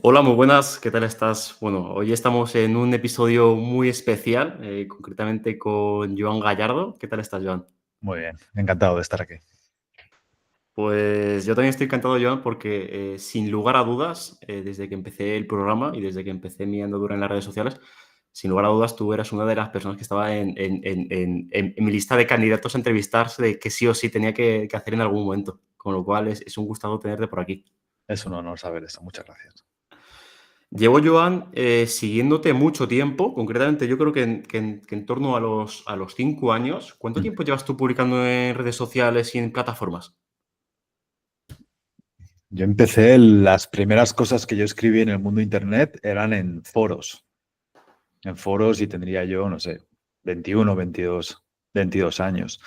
Hola, muy buenas, ¿qué tal estás? Bueno, hoy estamos en un episodio muy especial, concretamente con Joan Gallardo. ¿Qué tal estás, Joan? Muy bien, encantado de estar aquí. Pues yo también estoy encantado, Joan, porque sin lugar a dudas, desde que empecé el programa y desde que empecé mi andadura en las redes sociales, sin lugar a dudas tú eras una de las personas que estaba en mi lista de candidatos a entrevistarse de que sí o sí tenía que hacer en algún momento. Con lo cual es un gustado tenerte por aquí. Es un honor saber eso. Muchas gracias. Llevo, Joan, siguiéndote mucho tiempo, concretamente yo creo que en torno a los 5 años. ¿Cuánto Mm. tiempo llevas tú publicando en redes sociales y en plataformas? Yo empecé, las primeras cosas que yo escribí en el mundo internet eran en foros y tendría yo, no sé, 21, 22 años.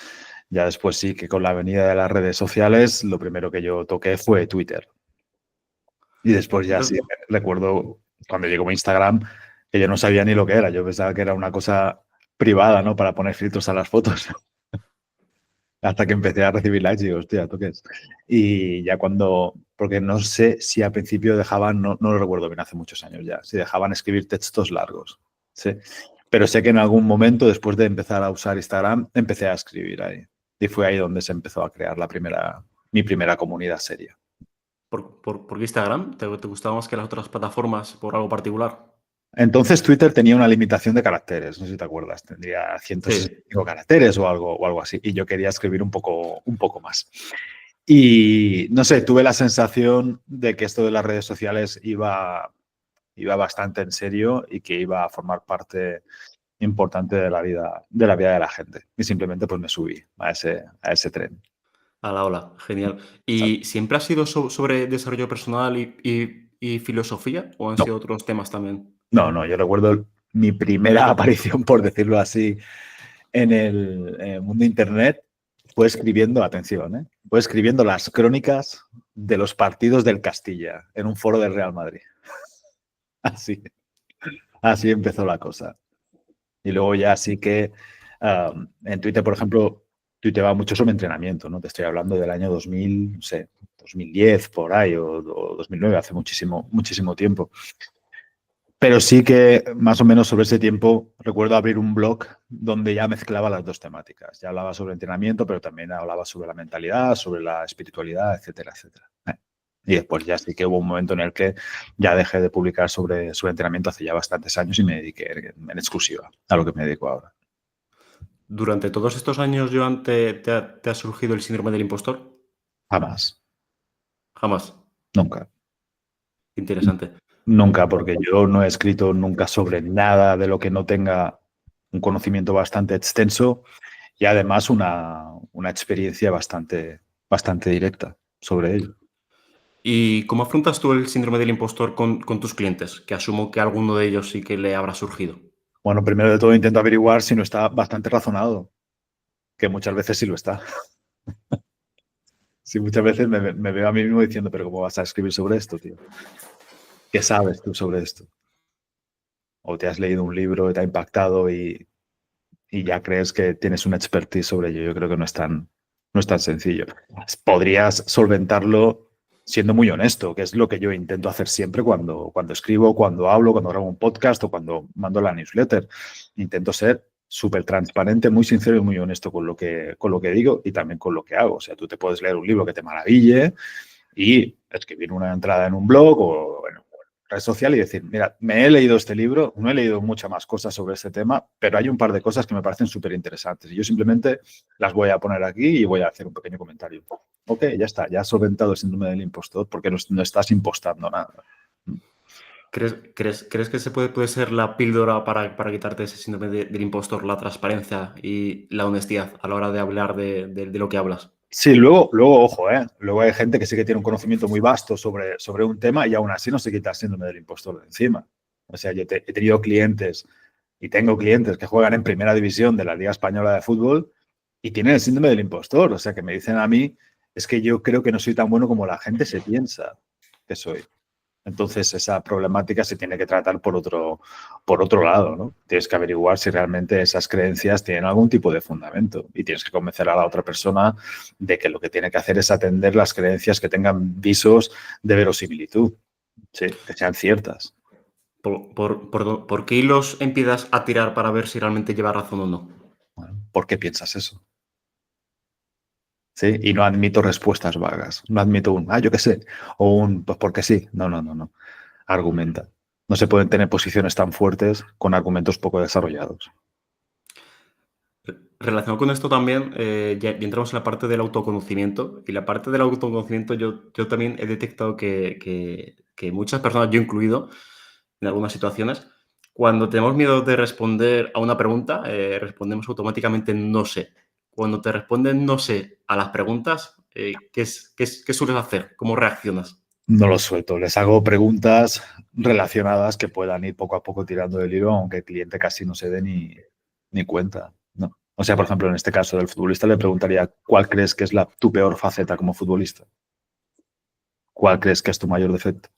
Ya después sí que con la venida de las redes sociales, lo primero que yo toqué fue Twitter. Y después ya sí, Entonces, recuerdo cuando llegó Instagram, que yo no sabía ni lo que era. Yo pensaba que era una cosa privada, ¿no? Para poner filtros a las fotos. Hasta que empecé a recibir likes y digo, hostia, ¿tú qué es? Y ya cuando, porque no sé si al principio dejaban, no lo recuerdo bien, hace muchos años ya, si dejaban escribir textos largos. Sí. Pero sé que en algún momento, después de empezar a usar Instagram, empecé a escribir ahí. Y fue ahí donde se empezó a crear mi primera comunidad seria. ¿por qué Instagram? ¿Te gustaba más que las otras plataformas por algo particular? Entonces Twitter tenía una limitación de caracteres, no sé si te acuerdas, tendría Sí. 165 caracteres o algo así, y yo quería escribir un poco más. Y no sé, tuve la sensación de que esto de las redes sociales iba bastante en serio y que iba a formar parte importante de la vida de la gente. Y simplemente pues me subí a ese tren. A la ola, genial. ¿Y siempre ha sido sobre desarrollo personal y filosofía o han No, sido otros temas también? no, yo recuerdo mi primera aparición, por decirlo así, en el mundo internet fue escribiendo, atención, fue escribiendo las crónicas de los partidos del Castilla en un foro del Real Madrid. Así, así empezó la cosa. Y luego ya sí que en Twitter, por ejemplo, tuiteaba mucho sobre entrenamiento, ¿no? Te estoy hablando del año 2000, no sé, 2010 por ahí o 2009, hace muchísimo, muchísimo tiempo. Pero sí que más o menos sobre ese tiempo recuerdo abrir un blog donde ya mezclaba las dos temáticas. Ya hablaba sobre entrenamiento, pero también hablaba sobre la mentalidad, sobre la espiritualidad, etcétera, etcétera. Y después ya sí que hubo un momento en el que ya dejé de publicar sobre entrenamiento hace ya bastantes años y me dediqué en exclusiva a lo que me dedico ahora. ¿Durante todos estos años, Joan, te ha surgido el síndrome del impostor? Jamás, Jamás. nunca. Interesante. Nunca, porque yo no he escrito nunca sobre nada de lo que no tenga un conocimiento bastante extenso y además una experiencia bastante directa sobre ello. ¿Y cómo afrontas tú el síndrome del impostor con tus clientes? Que asumo que a alguno de ellos sí que le habrá surgido. Bueno, primero de todo intento averiguar si no está bastante razonado, que muchas veces sí lo está. Sí, muchas veces me veo a mí mismo diciendo, pero ¿cómo vas a escribir sobre esto, tío? ¿Qué sabes tú sobre esto? O te has leído un libro que te ha impactado y ya crees que tienes una expertise sobre ello. Yo creo que no es tan sencillo. Podrías solventarlo siendo muy honesto, que es lo que yo intento hacer siempre cuando escribo, cuando hablo, cuando grabo un podcast o cuando mando la newsletter. Intento ser súper transparente, muy sincero y muy honesto con lo que digo y también con lo que hago. O sea, tú te puedes leer un libro que te maraville y escribir una entrada en un blog o en red social y decir, mira, me he leído este libro, no he leído muchas más cosas sobre este tema, pero hay un par de cosas que me parecen súper interesantes y yo simplemente las voy a poner aquí y voy a hacer un pequeño comentario. Ok, ya está, ya has solventado el síndrome del impostor porque no estás impostando nada. ¿Crees que ese puede ser la píldora para quitarte ese síndrome del impostor, la transparencia y la honestidad a la hora de hablar de lo que hablas? Sí, luego ojo, luego hay gente que sí que tiene un conocimiento muy vasto sobre un tema y aún así no se quita el síndrome del impostor de encima. O sea, yo he tenido clientes y tengo clientes que juegan en primera división de la Liga Española de Fútbol y tienen el síndrome del impostor. O sea, que me dicen a mí, es que yo creo que no soy tan bueno como la gente se piensa que soy. Entonces, esa problemática se tiene que tratar por otro lado, ¿no? Tienes que averiguar si realmente esas creencias tienen algún tipo de fundamento y tienes que convencer a la otra persona de que lo que tiene que hacer es atender las creencias que tengan visos de verosimilitud. Sí, que sean ciertas. ¿Por qué hilos empiezas a tirar para ver si realmente lleva razón o no? Bueno, ¿por qué piensas eso? ¿Sí? Y no admito respuestas vagas. No admito yo qué sé, o pues porque sí. No, no, no, no. Argumenta. No se pueden tener posiciones tan fuertes con argumentos poco desarrollados. Relacionado con esto también, ya entramos en la parte del autoconocimiento. Y la parte del autoconocimiento yo también he detectado que muchas personas, yo incluido, en algunas situaciones, cuando tenemos miedo de responder a una pregunta, respondemos automáticamente no sé. Cuando te responden no sé a las preguntas, ¿qué sueles hacer? ¿Cómo reaccionas? No los suelto. Les hago preguntas relacionadas que puedan ir poco a poco tirando del hilo, aunque el cliente casi no se dé ni cuenta. No. O sea, por ejemplo, en este caso del futbolista le preguntaría, ¿cuál crees que es tu peor faceta como futbolista? ¿Cuál crees que es tu mayor defecto?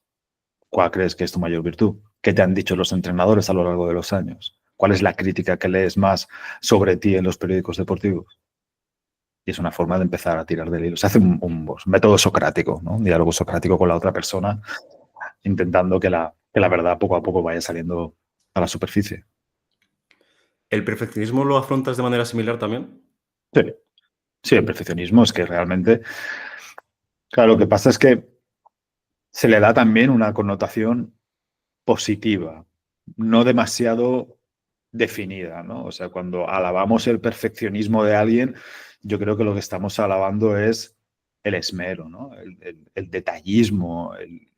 ¿Cuál crees que es tu mayor virtud? ¿Qué te han dicho los entrenadores a lo largo de los años? ¿Cuál es la crítica que lees más sobre ti en los periódicos deportivos? Y es una forma de empezar a tirar del hilo. Se hace un método socrático, ¿no? Un diálogo socrático con la otra persona, intentando que la verdad poco a poco vaya saliendo a la superficie. ¿El perfeccionismo lo afrontas de manera similar también? Sí, sí, el perfeccionismo es que realmente, claro, lo que pasa es que se le da también una connotación positiva, no demasiado definida, ¿no? O sea, cuando alabamos el perfeccionismo de alguien, yo creo que lo que estamos alabando es el esmero, ¿no? El detallismo,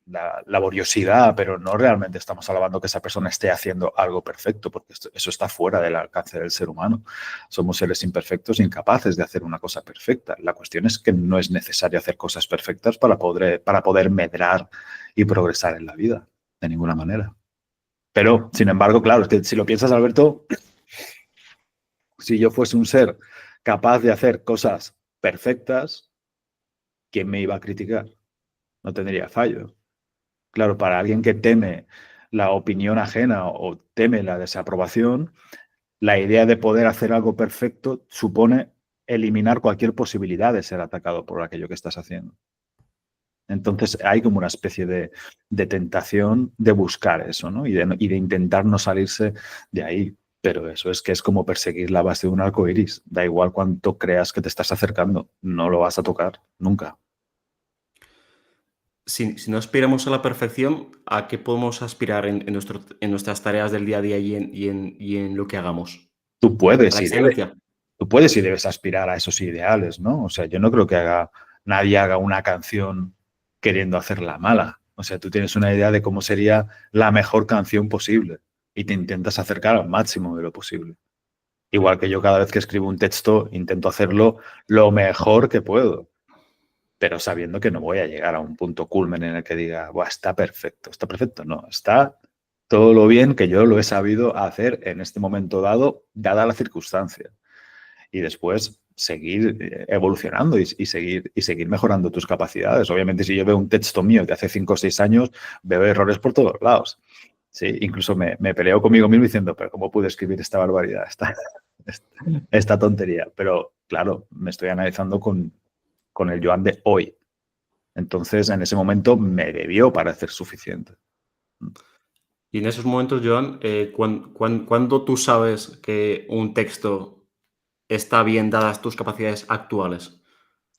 la laboriosidad, pero no realmente estamos alabando que esa persona esté haciendo algo perfecto, porque eso está fuera del alcance del ser humano. Somos seres imperfectos, incapaces de hacer una cosa perfecta. La cuestión es que no es necesario hacer cosas perfectas para poder medrar y progresar en la vida, de ninguna manera. Pero, sin embargo, claro, es que si lo piensas, Alberto, si yo fuese un ser capaz de hacer cosas perfectas, ¿quién me iba a criticar? No tendría fallo. Claro, para alguien que teme la opinión ajena o teme la desaprobación, la idea de poder hacer algo perfecto supone eliminar cualquier posibilidad de ser atacado por aquello que estás haciendo. Entonces hay como una especie de tentación de buscar eso, ¿no? Y de intentar no salirse de ahí. Pero eso es que es como perseguir la base de un arco iris. Da igual cuánto creas que te estás acercando, no lo vas a tocar nunca. Si no aspiramos a la perfección, ¿a qué podemos aspirar en nuestras tareas del día a día y en lo que hagamos? Tú ¿A puedes la y debes, excelencia? tú puedes y debes aspirar a esos ideales, ¿no? O sea, yo no creo que nadie haga una canción queriendo hacerla mala. O sea, tú tienes una idea de cómo sería la mejor canción posible y te intentas acercar al máximo de lo posible. Igual que yo cada vez que escribo un texto intento hacerlo lo mejor que puedo, pero sabiendo que no voy a llegar a un punto culmen en el que diga, Buah, está perfecto. Está perfecto, no, está todo lo bien que yo lo he sabido hacer en este momento dado, dada la circunstancia. Y después seguir evolucionando y seguir mejorando tus capacidades. Obviamente, si yo veo un texto mío de hace 5 o 6 años, veo errores por todos lados. Sí, incluso me peleo conmigo mismo diciendo, pero ¿cómo pude escribir esta barbaridad, esta tontería? Pero claro, me estoy analizando con el Joan de hoy. Entonces, en ese momento me debió parecer suficiente. Y en esos momentos, Joan, ¿cuándo tú sabes que un texto está bien dadas tus capacidades actuales?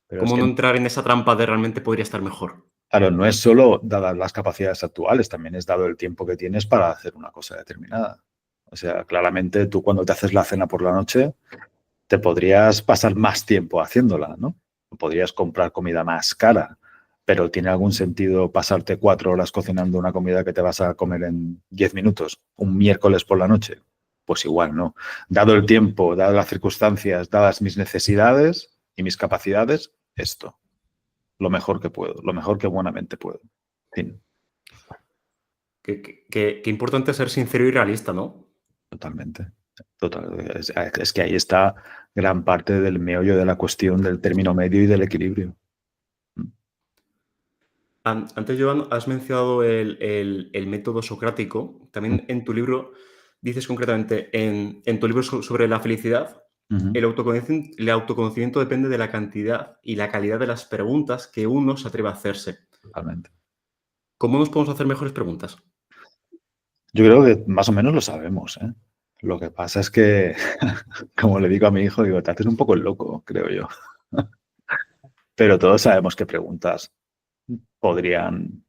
Pero es ¿Cómo que, no entrar en esa trampa de realmente podría estar mejor? claro, no es solo dadas las capacidades actuales, también es dado el tiempo que tienes para hacer una cosa determinada. O sea, claramente tú cuando te haces la cena por la noche, te podrías pasar más tiempo haciéndola, ¿no? Podrías comprar comida más cara, pero ¿tiene algún sentido pasarte 4 horas cocinando una comida que te vas a comer en 10 minutos, un miércoles por la noche? Pues igual, ¿no? Dado el tiempo, dadas las circunstancias, dadas mis necesidades y mis capacidades, esto, lo mejor que puedo, lo mejor que buenamente puedo. Fin, Qué importante ser sincero y realista, ¿no? totalmente. Total, es que ahí está gran parte del meollo de la cuestión del término medio y del equilibrio. Antes, Joan, has mencionado el método socrático. También en tu libro dices concretamente, en tu libro sobre la felicidad, Ujú. el autoconocimiento depende de la cantidad y la calidad de las preguntas que uno se atreve a hacerse. Totalmente. ¿Cómo nos podemos hacer mejores preguntas? Yo creo que más o menos lo sabemos, ¿eh? Lo que pasa es que, como le digo a mi hijo, digo, te haces un poco el loco, creo yo. Pero todos sabemos qué preguntas podrían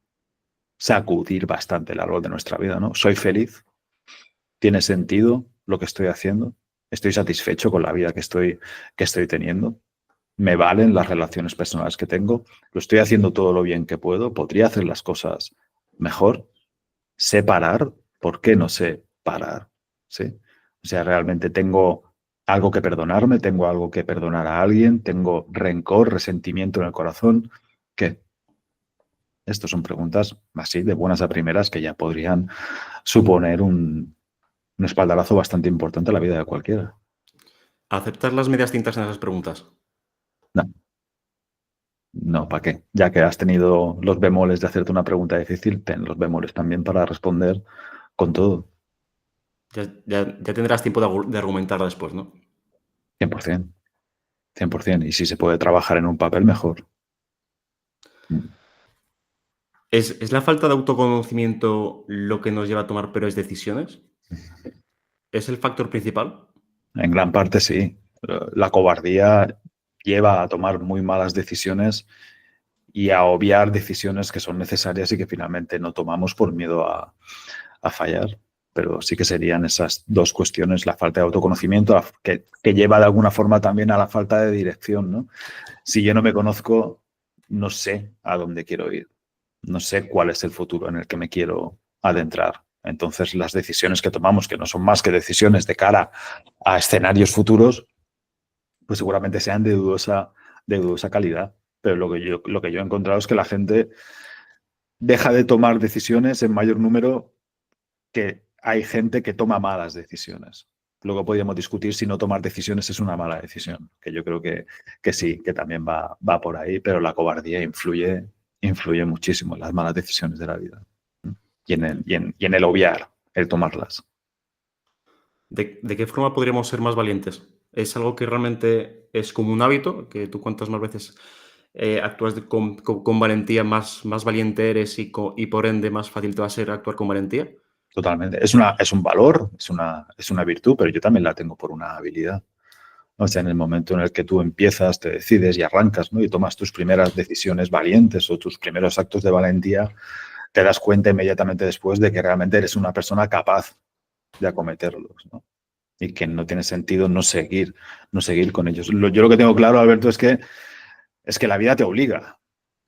sacudir bastante el árbol de nuestra vida, ¿no? ¿Soy feliz? ¿Tiene sentido lo que estoy haciendo? ¿Estoy satisfecho con la vida que estoy teniendo? ¿Me valen las relaciones personales que tengo? ¿Lo estoy haciendo todo lo bien que puedo? ¿Podría hacer las cosas mejor? ¿Sé parar? ¿Por qué no sé parar? ¿Sí? O sea, realmente tengo algo que perdonarme, tengo algo que perdonar a alguien, tengo rencor, resentimiento en el corazón. ¿Qué? Estas son preguntas así de buenas a primeras que ya podrían suponer un espaldarazo bastante importante a la vida de cualquiera. ¿Aceptas las medias tintas en esas preguntas? No, no, ¿para qué? Ya que has tenido los bemoles de hacerte una pregunta difícil, ten los bemoles también para responder con todo. Ya tendrás tiempo de argumentar después, ¿no? 100%. 100%. Y si se puede trabajar en un papel, mejor. ¿Es la falta de autoconocimiento lo que nos lleva a tomar peores decisiones? ¿Es el factor principal? En gran parte sí. La cobardía lleva a tomar muy malas decisiones y a obviar decisiones que son necesarias y que finalmente no tomamos por miedo a fallar. Pero sí que serían esas dos cuestiones, la falta de autoconocimiento, que lleva de alguna forma también a la falta de dirección, ¿no? Si yo no me conozco, no sé a dónde quiero ir, no sé cuál es el futuro en el que me quiero adentrar. Entonces, las decisiones que tomamos, que no son más que decisiones de cara a escenarios futuros, pues seguramente sean de dudosa calidad. Pero lo que yo he encontrado es que la gente deja de tomar decisiones en mayor número, que hay gente que toma malas decisiones. Luego podríamos discutir si no tomar decisiones es una mala decisión, que yo creo que sí, que también va por ahí, pero la cobardía influye muchísimo en las malas decisiones de la vida y en el obviar, el tomarlas. ¿De qué forma podríamos ser más valientes? ¿Es algo que realmente es como un hábito? Que tú cuantas más veces actúas con valentía, más valiente eres y por ende más fácil te va a ser actuar con valentía. Totalmente. Es un valor, es una virtud, pero yo también la tengo por una habilidad. O sea, en el momento en el que tú empiezas, te decides y arrancas, ¿no? Y tomas tus primeras decisiones valientes o tus primeros actos de valentía, te das cuenta inmediatamente después de que realmente eres una persona capaz de acometerlos, ¿no? Y que no tiene sentido no seguir con ellos. Yo lo que tengo claro, Alberto, es que la vida te obliga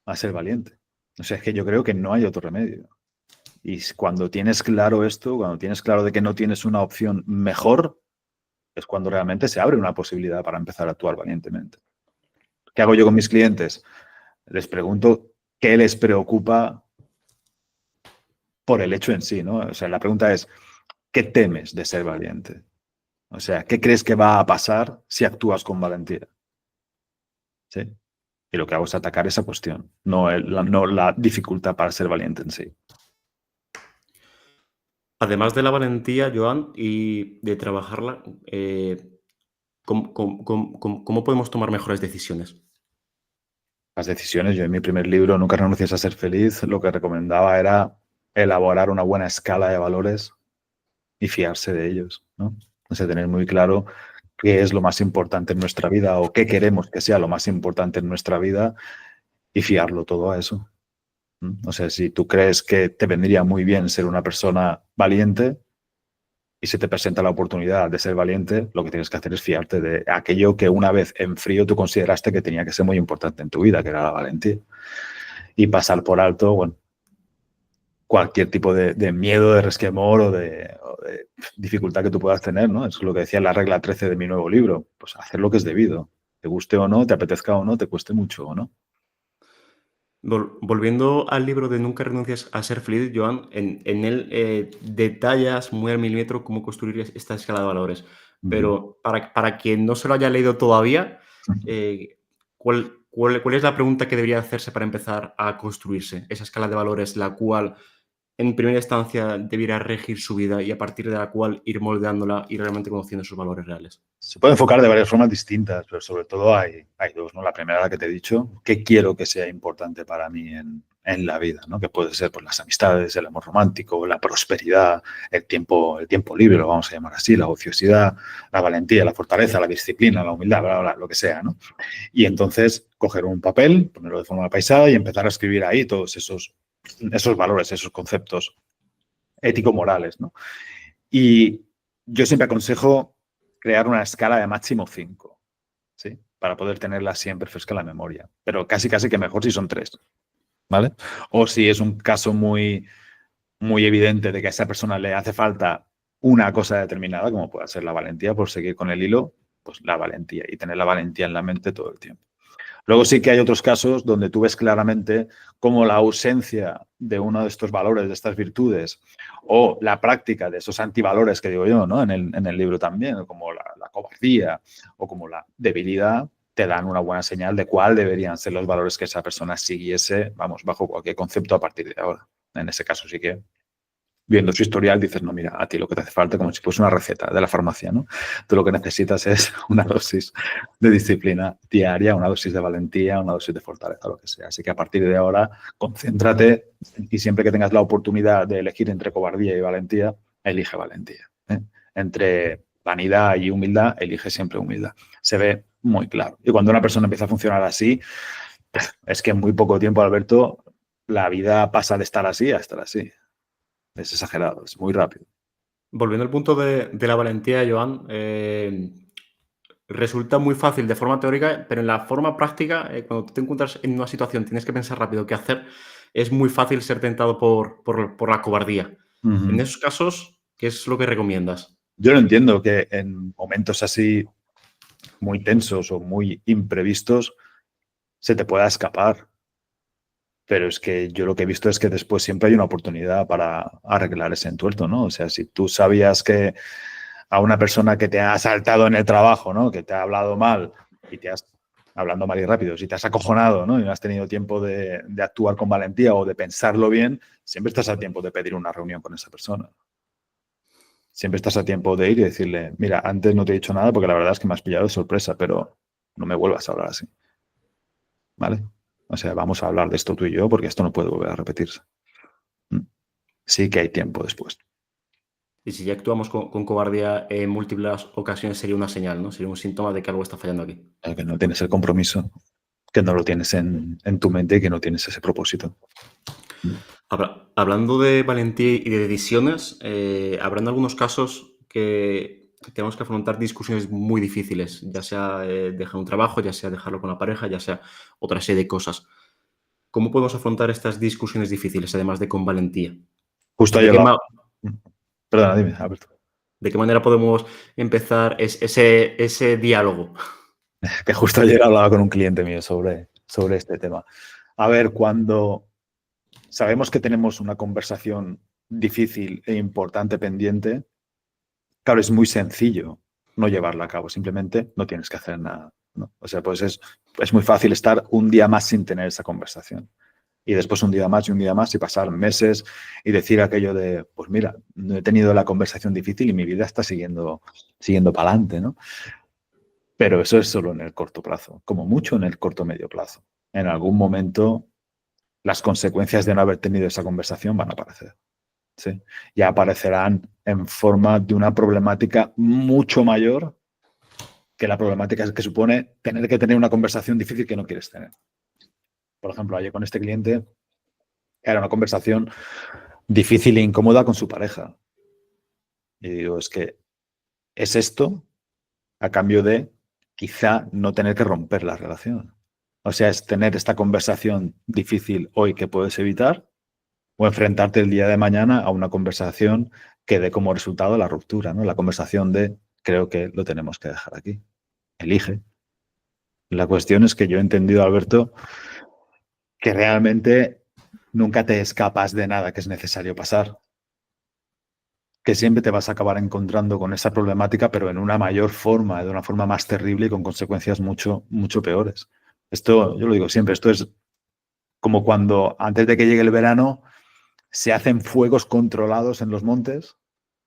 a ser valiente. O sea, es que yo creo que no hay otro remedio. Y cuando tienes claro esto, cuando tienes claro de que no tienes una opción mejor, es cuando realmente se abre una posibilidad para empezar a actuar valientemente. ¿Qué hago yo con mis clientes? Les pregunto qué les preocupa por el hecho en sí, ¿no? O sea, la pregunta es, ¿qué temes de ser valiente? O sea, ¿qué crees que va a pasar si actúas con valentía? ¿Sí? Y lo que hago es atacar esa cuestión, no la dificultad para ser valiente en sí. Además de la valentía, Joan, y de trabajarla, ¿cómo podemos tomar mejores decisiones? Las decisiones, yo en mi primer libro, Nunca renuncies a ser feliz, lo que recomendaba era elaborar una buena escala de valores y fiarse de ellos, ¿no? O sea, tener muy claro qué es lo más importante en nuestra vida o qué queremos que sea lo más importante en nuestra vida y fiarlo todo a eso. O sea, si tú crees que te vendría muy bien ser una persona valiente y se te presenta la oportunidad de ser valiente, lo que tienes que hacer es fiarte de aquello que una vez en frío tú consideraste que tenía que ser muy importante en tu vida, que era la valentía. Y pasar por alto, bueno, cualquier tipo de miedo, de resquemor o de dificultad que tú puedas tener, ¿no? Es lo que decía la regla 13 de mi nuevo libro. Pues hacer lo que es debido. Te guste o no, te apetezca o no, te cueste mucho o no. Volviendo al libro de Nunca renuncies a ser feliz, Joan, en él detallas muy al milímetro cómo construir esta escala de valores. Uh -huh. Pero para quien no se lo haya leído todavía, ¿cuál es la pregunta que debería hacerse para empezar a construirse esa escala de valores, la cual en primera instancia debiera regir su vida y a partir de la cual ir moldeándola y realmente conociendo sus valores reales? Se puede enfocar de varias formas distintas, pero sobre todo hay dos, ¿no? La primera, la que te he dicho, ¿qué quiero que sea importante para mí en en la vida, ¿no? Que puede ser pues, las amistades, el amor romántico, la prosperidad, el tiempo libre, lo vamos a llamar así, la ociosidad, la valentía, la fortaleza, la disciplina, la humildad, bla, bla, bla, lo que sea, ¿no? Y entonces coger un papel, ponerlo de forma paisada y empezar a escribir ahí todos esos valores, esos conceptos ético-morales, ¿no? Y yo siempre aconsejo crear una escala de máximo 5, ¿sí? Para poder tenerla siempre fresca en la memoria. Pero casi que mejor si son 3, ¿vale? O si es un caso muy, muy evidente de que a esa persona le hace falta una cosa determinada, como puede ser la valentía, por seguir con el hilo, pues la valentía y tener la valentía en la mente todo el tiempo. Luego sí que hay otros casos donde tú ves claramente cómo la ausencia de uno de estos valores, de estas virtudes, o la práctica de esos antivalores que digo yo, ¿no? En el libro también, como la cobardía o como la debilidad, te dan una buena señal de cuál deberían ser los valores que esa persona siguiese, vamos, bajo cualquier concepto a partir de ahora. En ese caso sí que, viendo su historial, dices, no, mira, a ti lo que te hace falta, como si fuese una receta de la farmacia, ¿no? Tú lo que necesitas es una dosis de disciplina diaria, una dosis de valentía, una dosis de fortaleza, lo que sea. Así que a partir de ahora, concéntrate y siempre que tengas la oportunidad de elegir entre cobardía y valentía, elige valentía, ¿eh? Entre vanidad y humildad, elige siempre humildad. Se ve muy claro. Y cuando una persona empieza a funcionar así, es que en muy poco tiempo, Alberto, la vida pasa de estar así a estar así. Es exagerado, es muy rápido. Volviendo al punto de la valentía, Joan, resulta muy fácil de forma teórica, pero en la forma práctica, cuando tú te encuentras en una situación, tienes que pensar rápido qué hacer, es muy fácil ser tentado por la cobardía. En esos casos, ¿qué es lo que recomiendas? Yo lo entiendo que en momentos así muy tensos o muy imprevistos se te pueda escapar. Pero es que yo lo que he visto es que después siempre hay una oportunidad para arreglar ese entuerto, ¿no? O sea, si tú sabías que a una persona que te ha asaltado en el trabajo, ¿no? Que te ha hablado mal y te has, hablando mal y rápido, si te has acojonado, ¿no? Y no has tenido tiempo de actuar con valentía o de pensarlo bien, siempre estás a tiempo de pedir una reunión con esa persona. Siempre estás a tiempo de ir y decirle, mira, antes no te he dicho nada porque la verdad es que me has pillado de sorpresa, pero no me vuelvas a hablar así, ¿vale? O sea, vamos a hablar de esto tú y yo porque esto no puede volver a repetirse. Sí que hay tiempo después. Y si ya actuamos con cobardía en múltiples ocasiones, sería una señal, ¿no? Sería un síntoma de que algo está fallando aquí. Que no tienes el compromiso, que no lo tienes en tu mente y que no tienes ese propósito. Hablando de valentía y de decisiones, habrán algunos casos que tenemos que afrontar discusiones muy difíciles, ya sea dejar un trabajo, ya sea dejarlo con la pareja, ya sea otra serie de cosas. ¿Cómo podemos afrontar estas discusiones difíciles, además de con valentía? Justo ¿De ayer qué, la... Perdona, dime, Alberto. ¿De qué manera podemos empezar ese diálogo? Que justo ayer hablaba con un cliente mío sobre este tema. A ver, cuando sabemos que tenemos una conversación difícil e importante pendiente, claro, es muy sencillo no llevarla a cabo, simplemente no tienes que hacer nada, ¿no? O sea, pues es muy fácil estar un día más sin tener esa conversación. Y después un día más y un día más y pasar meses y decir aquello de, pues mira, no he tenido la conversación difícil y mi vida está siguiendo para adelante, ¿no? Pero eso es solo en el corto plazo, como mucho en el corto medio plazo. En algún momento las consecuencias de no haber tenido esa conversación van a aparecer, ¿sí? Y aparecerán en forma de una problemática mucho mayor que la problemática que supone tener que tener una conversación difícil que no quieres tener. Por ejemplo, ayer con este cliente era una conversación difícil e incómoda con su pareja. Y digo, es que es esto a cambio de quizá no tener que romper la relación. O sea, es tener esta conversación difícil hoy que puedes evitar o enfrentarte el día de mañana a una conversación que dé como resultado la ruptura, ¿no? La conversación de creo que lo tenemos que dejar aquí. Elige. La cuestión es que yo he entendido, Alberto, que realmente nunca te escapas de nada que es necesario pasar. Que siempre te vas a acabar encontrando con esa problemática, pero en una mayor forma, de una forma más terrible y con consecuencias mucho, mucho peores. Esto, yo lo digo siempre, esto es como cuando antes de que llegue el verano se hacen fuegos controlados en los montes,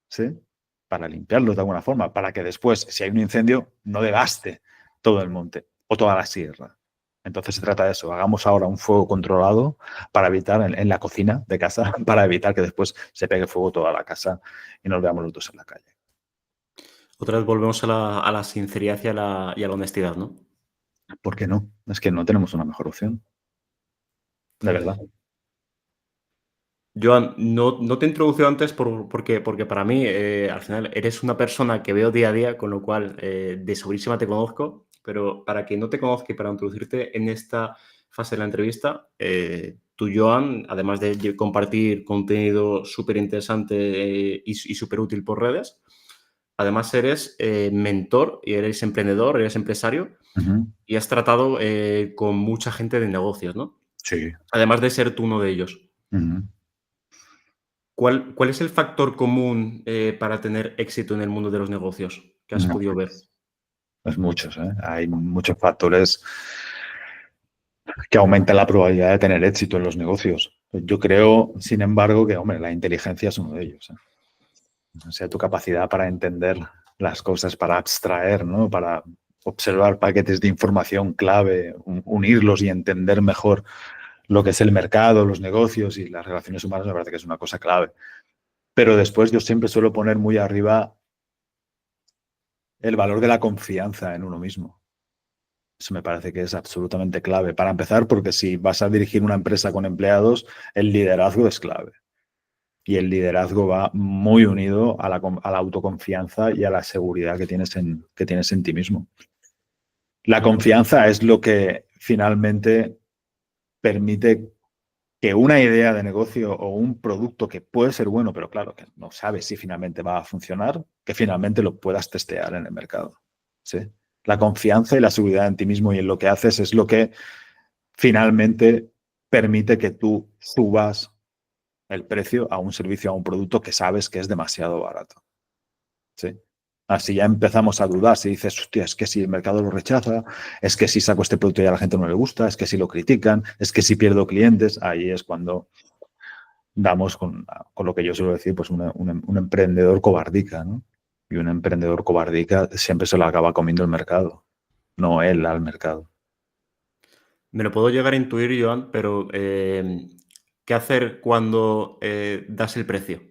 ¿sí? Para limpiarlos de alguna forma, para que después, si hay un incendio, no devaste todo el monte o toda la sierra. Entonces se trata de eso. Hagamos ahora un fuego controlado para evitar, en la cocina de casa, para evitar que después se pegue fuego toda la casa y nos veamos los dos en la calle. Otra vez volvemos a la sinceridad y a la honestidad, ¿no? ¿Por qué no? Es que no tenemos una mejor opción. De verdad. Joan, no te he introducido antes porque para mí, al final, eres una persona que veo día a día, con lo cual, de sobrísima te conozco, pero para quien no te conozca y para introducirte en esta fase de la entrevista, tú, Joan, además de compartir contenido súper interesante y súper útil por redes, además eres mentor y eres emprendedor, eres empresario Ujú. y has tratado con mucha gente de negocios, ¿no? Sí. Además de ser tú uno de ellos. Ujú. ¿Cuál es el factor común para tener éxito en el mundo de los negocios que has No, podido ver? es muchos, ¿eh? Hay muchos factores que aumentan la probabilidad de tener éxito en los negocios. Yo creo, sin embargo, que, hombre, la inteligencia es uno de ellos, ¿eh? O sea, tu capacidad para entender las cosas, para abstraer, ¿no? Para observar paquetes de información clave, unirlos y entender mejor lo que es el mercado, los negocios y las relaciones humanas, me parece que es una cosa clave. Pero después yo siempre suelo poner muy arriba el valor de la confianza en uno mismo. Eso me parece que es absolutamente clave. Para empezar, porque si vas a dirigir una empresa con empleados, el liderazgo es clave. Y el liderazgo va muy unido a la autoconfianza y a la seguridad que tienes en ti mismo. La confianza es lo que finalmente permite que una idea de negocio o un producto que puede ser bueno, pero claro, que no sabes si finalmente va a funcionar, que finalmente lo puedas testear en el mercado. ¿Sí? La confianza y la seguridad en ti mismo y en lo que haces es lo que finalmente permite que tú subas el precio a un servicio, a un producto que sabes que es demasiado barato. ¿Sí? Así ya empezamos a dudar. Si dices, hostia, es que si el mercado lo rechaza, es que si saco este producto y a la gente no le gusta, es que si lo critican, es que si pierdo clientes, ahí es cuando damos con lo que yo suelo decir, pues un emprendedor cobardica, ¿no? Y un emprendedor cobardica siempre se lo acaba comiendo el mercado, no él al mercado. Me lo puedo llegar a intuir, Joan, pero ¿qué hacer cuando das el precio?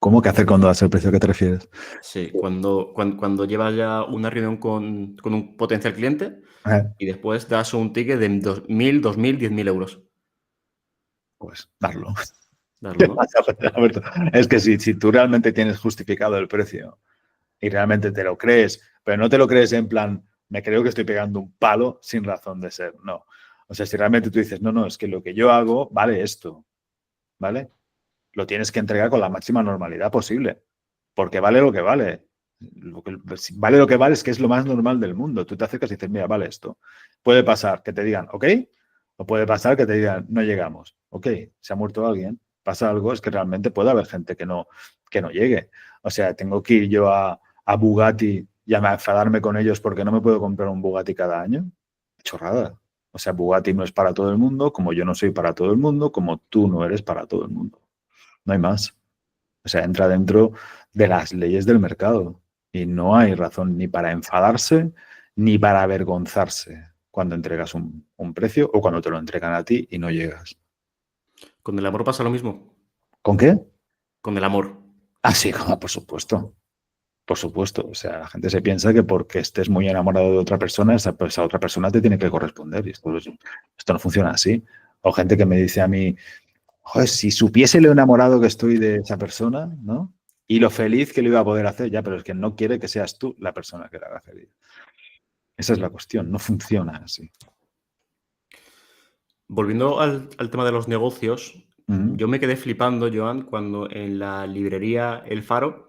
¿Cómo que hacer cuando das el precio? ¿A qué te refieres? Sí, cuando llevas ya una reunión con un potencial cliente Eh, y después das un ticket de 2.000, 2.000, 10.000 euros. pues darlo. Darlo, ¿Qué ¿no? pasa, Alberto? Es que si tú realmente tienes justificado el precio y realmente te lo crees, pero no te lo crees en plan, me creo que estoy pegando un palo sin razón de ser. No. O sea, si realmente tú dices, no, no, es que lo que yo hago vale esto, ¿vale? Lo tienes que entregar con la máxima normalidad posible, porque vale lo que vale. Vale lo que vale es que es lo más normal del mundo. Tú te acercas y dices, mira, vale esto. Puede pasar que te digan, ok, o puede pasar que te digan, no llegamos. Ok, se ha muerto alguien, pasa algo, es que realmente puede haber gente que no llegue. O sea, tengo que ir yo a Bugatti y a enfadarme con ellos porque no me puedo comprar un Bugatti cada año. Chorrada. O sea, Bugatti no es para todo el mundo, como yo no soy para todo el mundo, como tú no eres para todo el mundo. No hay más. O sea, entra dentro de las leyes del mercado y no hay razón ni para enfadarse ni para avergonzarse cuando entregas un precio o cuando te lo entregan a ti y no llegas. Con el amor pasa lo mismo. ¿Con qué? Con el amor. Así, por supuesto. Por supuesto. O sea, la gente se piensa que porque estés muy enamorado de otra persona, esa otra persona te tiene que corresponder. Y esto no funciona así. O gente que me dice a mí, joder, si supiese lo enamorado que estoy de esa persona, ¿no? Y lo feliz que lo iba a poder hacer, ya, pero es que no quiere que seas tú la persona que la haga feliz. Esa es la cuestión, no funciona así. Volviendo al tema de los negocios, Ujú. yo me quedé flipando, Joan, cuando en la librería El Faro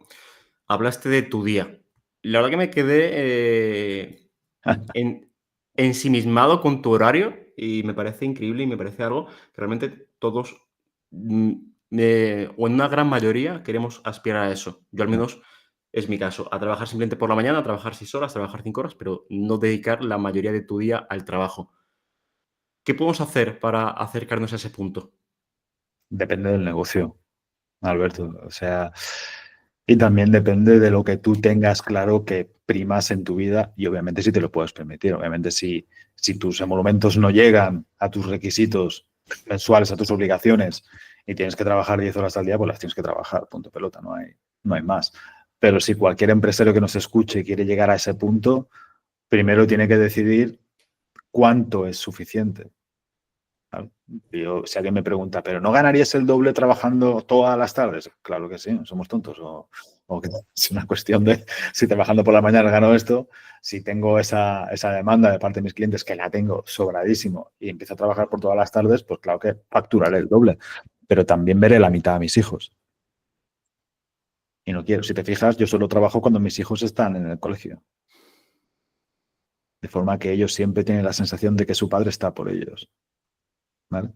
hablaste de tu día. La verdad que me quedé en ensimismado con tu horario y me parece increíble y me parece algo que realmente todos, mm, o en una gran mayoría, queremos aspirar a eso. Yo al menos es mi caso, a trabajar simplemente por la mañana, a trabajar 6 horas, trabajar 5 horas, pero no dedicar la mayoría de tu día al trabajo. ¿Qué podemos hacer para acercarnos a ese punto? Depende del negocio, Alberto. O sea, Y también depende de lo que tú tengas claro que primas en tu vida y obviamente si te lo puedes permitir. Obviamente si tus emolumentos no llegan a tus requisitos mensuales, a tus obligaciones y tienes que trabajar 10 horas al día, pues las tienes que trabajar, punto pelota, no hay más. Pero si cualquier empresario que nos escuche quiere llegar a ese punto, primero tiene que decidir cuánto es suficiente. Si alguien me pregunta, ¿pero no ganarías el doble trabajando todas las tardes? Claro que sí, somos tontos. O que es una cuestión de si trabajando por la mañana gano esto, si tengo esa demanda de parte de mis clientes, que la tengo sobradísimo, y empiezo a trabajar por todas las tardes, pues claro que facturaré el doble. Pero también veré la mitad a mis hijos. Y no quiero. Si te fijas, yo solo trabajo cuando mis hijos están en el colegio. De forma que ellos siempre tienen la sensación de que su padre está por ellos. ¿Vale?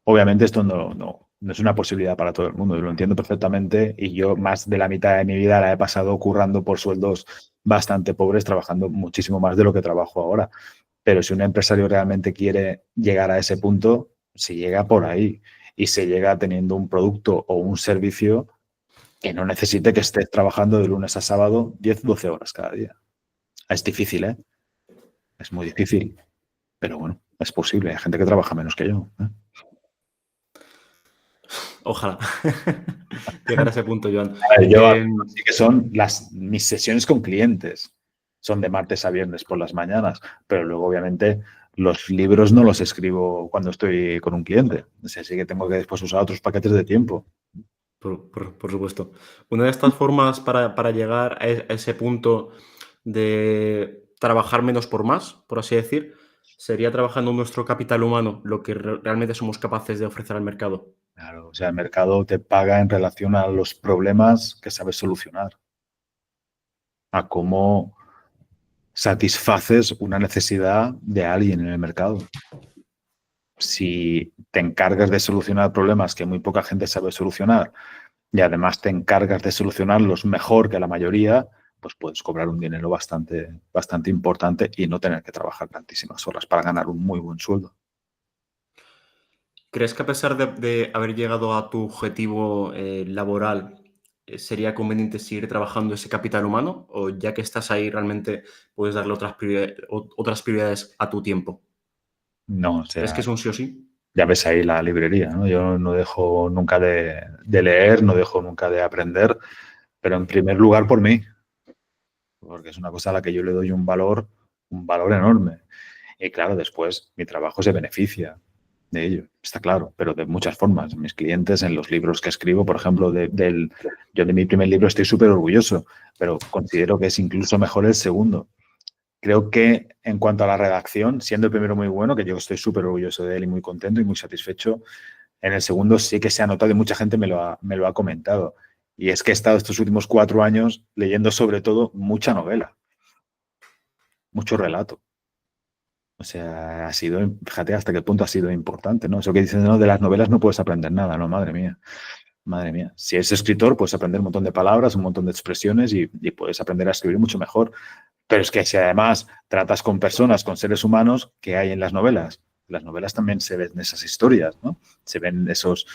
Obviamente esto no es una posibilidad para todo el mundo, yo lo entiendo perfectamente y yo más de la mitad de mi vida la he pasado currando por sueldos bastante pobres, trabajando muchísimo más de lo que trabajo ahora. Pero si un empresario realmente quiere llegar a ese punto, se llega por ahí y se llega teniendo un producto o un servicio que no necesite que estés trabajando de lunes a sábado 10, 12 horas cada día. Es difícil, ¿eh? Es muy difícil, pero bueno, es posible. Hay gente que trabaja menos que yo, ¿eh? Ojalá llegar a ese punto, Joan. A ver, yo sí que son mis sesiones con clientes. Son de martes a viernes por las mañanas, pero luego obviamente los libros no los escribo cuando estoy con un cliente. O sea, sí que tengo que después usar otros paquetes de tiempo. Por supuesto. Una de estas formas para llegar a ese punto de trabajar menos por más, por así decir, sería trabajando en nuestro capital humano, lo que realmente somos capaces de ofrecer al mercado. Claro, o sea, el mercado te paga en relación a los problemas que sabes solucionar, a cómo satisfaces una necesidad de alguien en el mercado. Si te encargas de solucionar problemas que muy poca gente sabe solucionar y además te encargas de solucionarlos mejor que la mayoría, pues puedes cobrar un dinero bastante importante y no tener que trabajar tantísimas horas para ganar un muy buen sueldo. ¿Crees que a pesar de haber llegado a tu objetivo laboral, sería conveniente seguir trabajando ese capital humano? ¿O ya que estás ahí realmente puedes darle otras prioridades a tu tiempo? No, o ¿Crees que sea, es un sí o sí? ya ves ahí la librería, ¿no? Yo no dejo nunca de leer, no dejo nunca de aprender, pero en primer lugar por mí, porque es una cosa a la que yo le doy un valor enorme. Y claro, después mi trabajo se beneficia de ello, está claro, pero de muchas formas. Mis clientes, en los libros que escribo, por ejemplo, yo de mi primer libro estoy súper orgulloso, pero considero que es incluso mejor el segundo. Creo que en cuanto a la redacción, siendo el primero muy bueno, que yo estoy súper orgulloso de él y muy contento y muy satisfecho, en el segundo sí que se ha notado y mucha gente me lo ha comentado. Y es que he estado estos últimos 4 años leyendo sobre todo mucha novela, mucho relato. O sea, fíjate hasta qué punto ha sido importante, ¿no? Eso que dicen, no, de las novelas no puedes aprender nada, ¿no? Madre mía, madre mía. Si eres escritor, puedes aprender un montón de palabras, un montón de expresiones y puedes aprender a escribir mucho mejor. Pero es que si además tratas con personas, con seres humanos, ¿qué hay en las novelas también se ven esas historias, ¿no? Se ven esos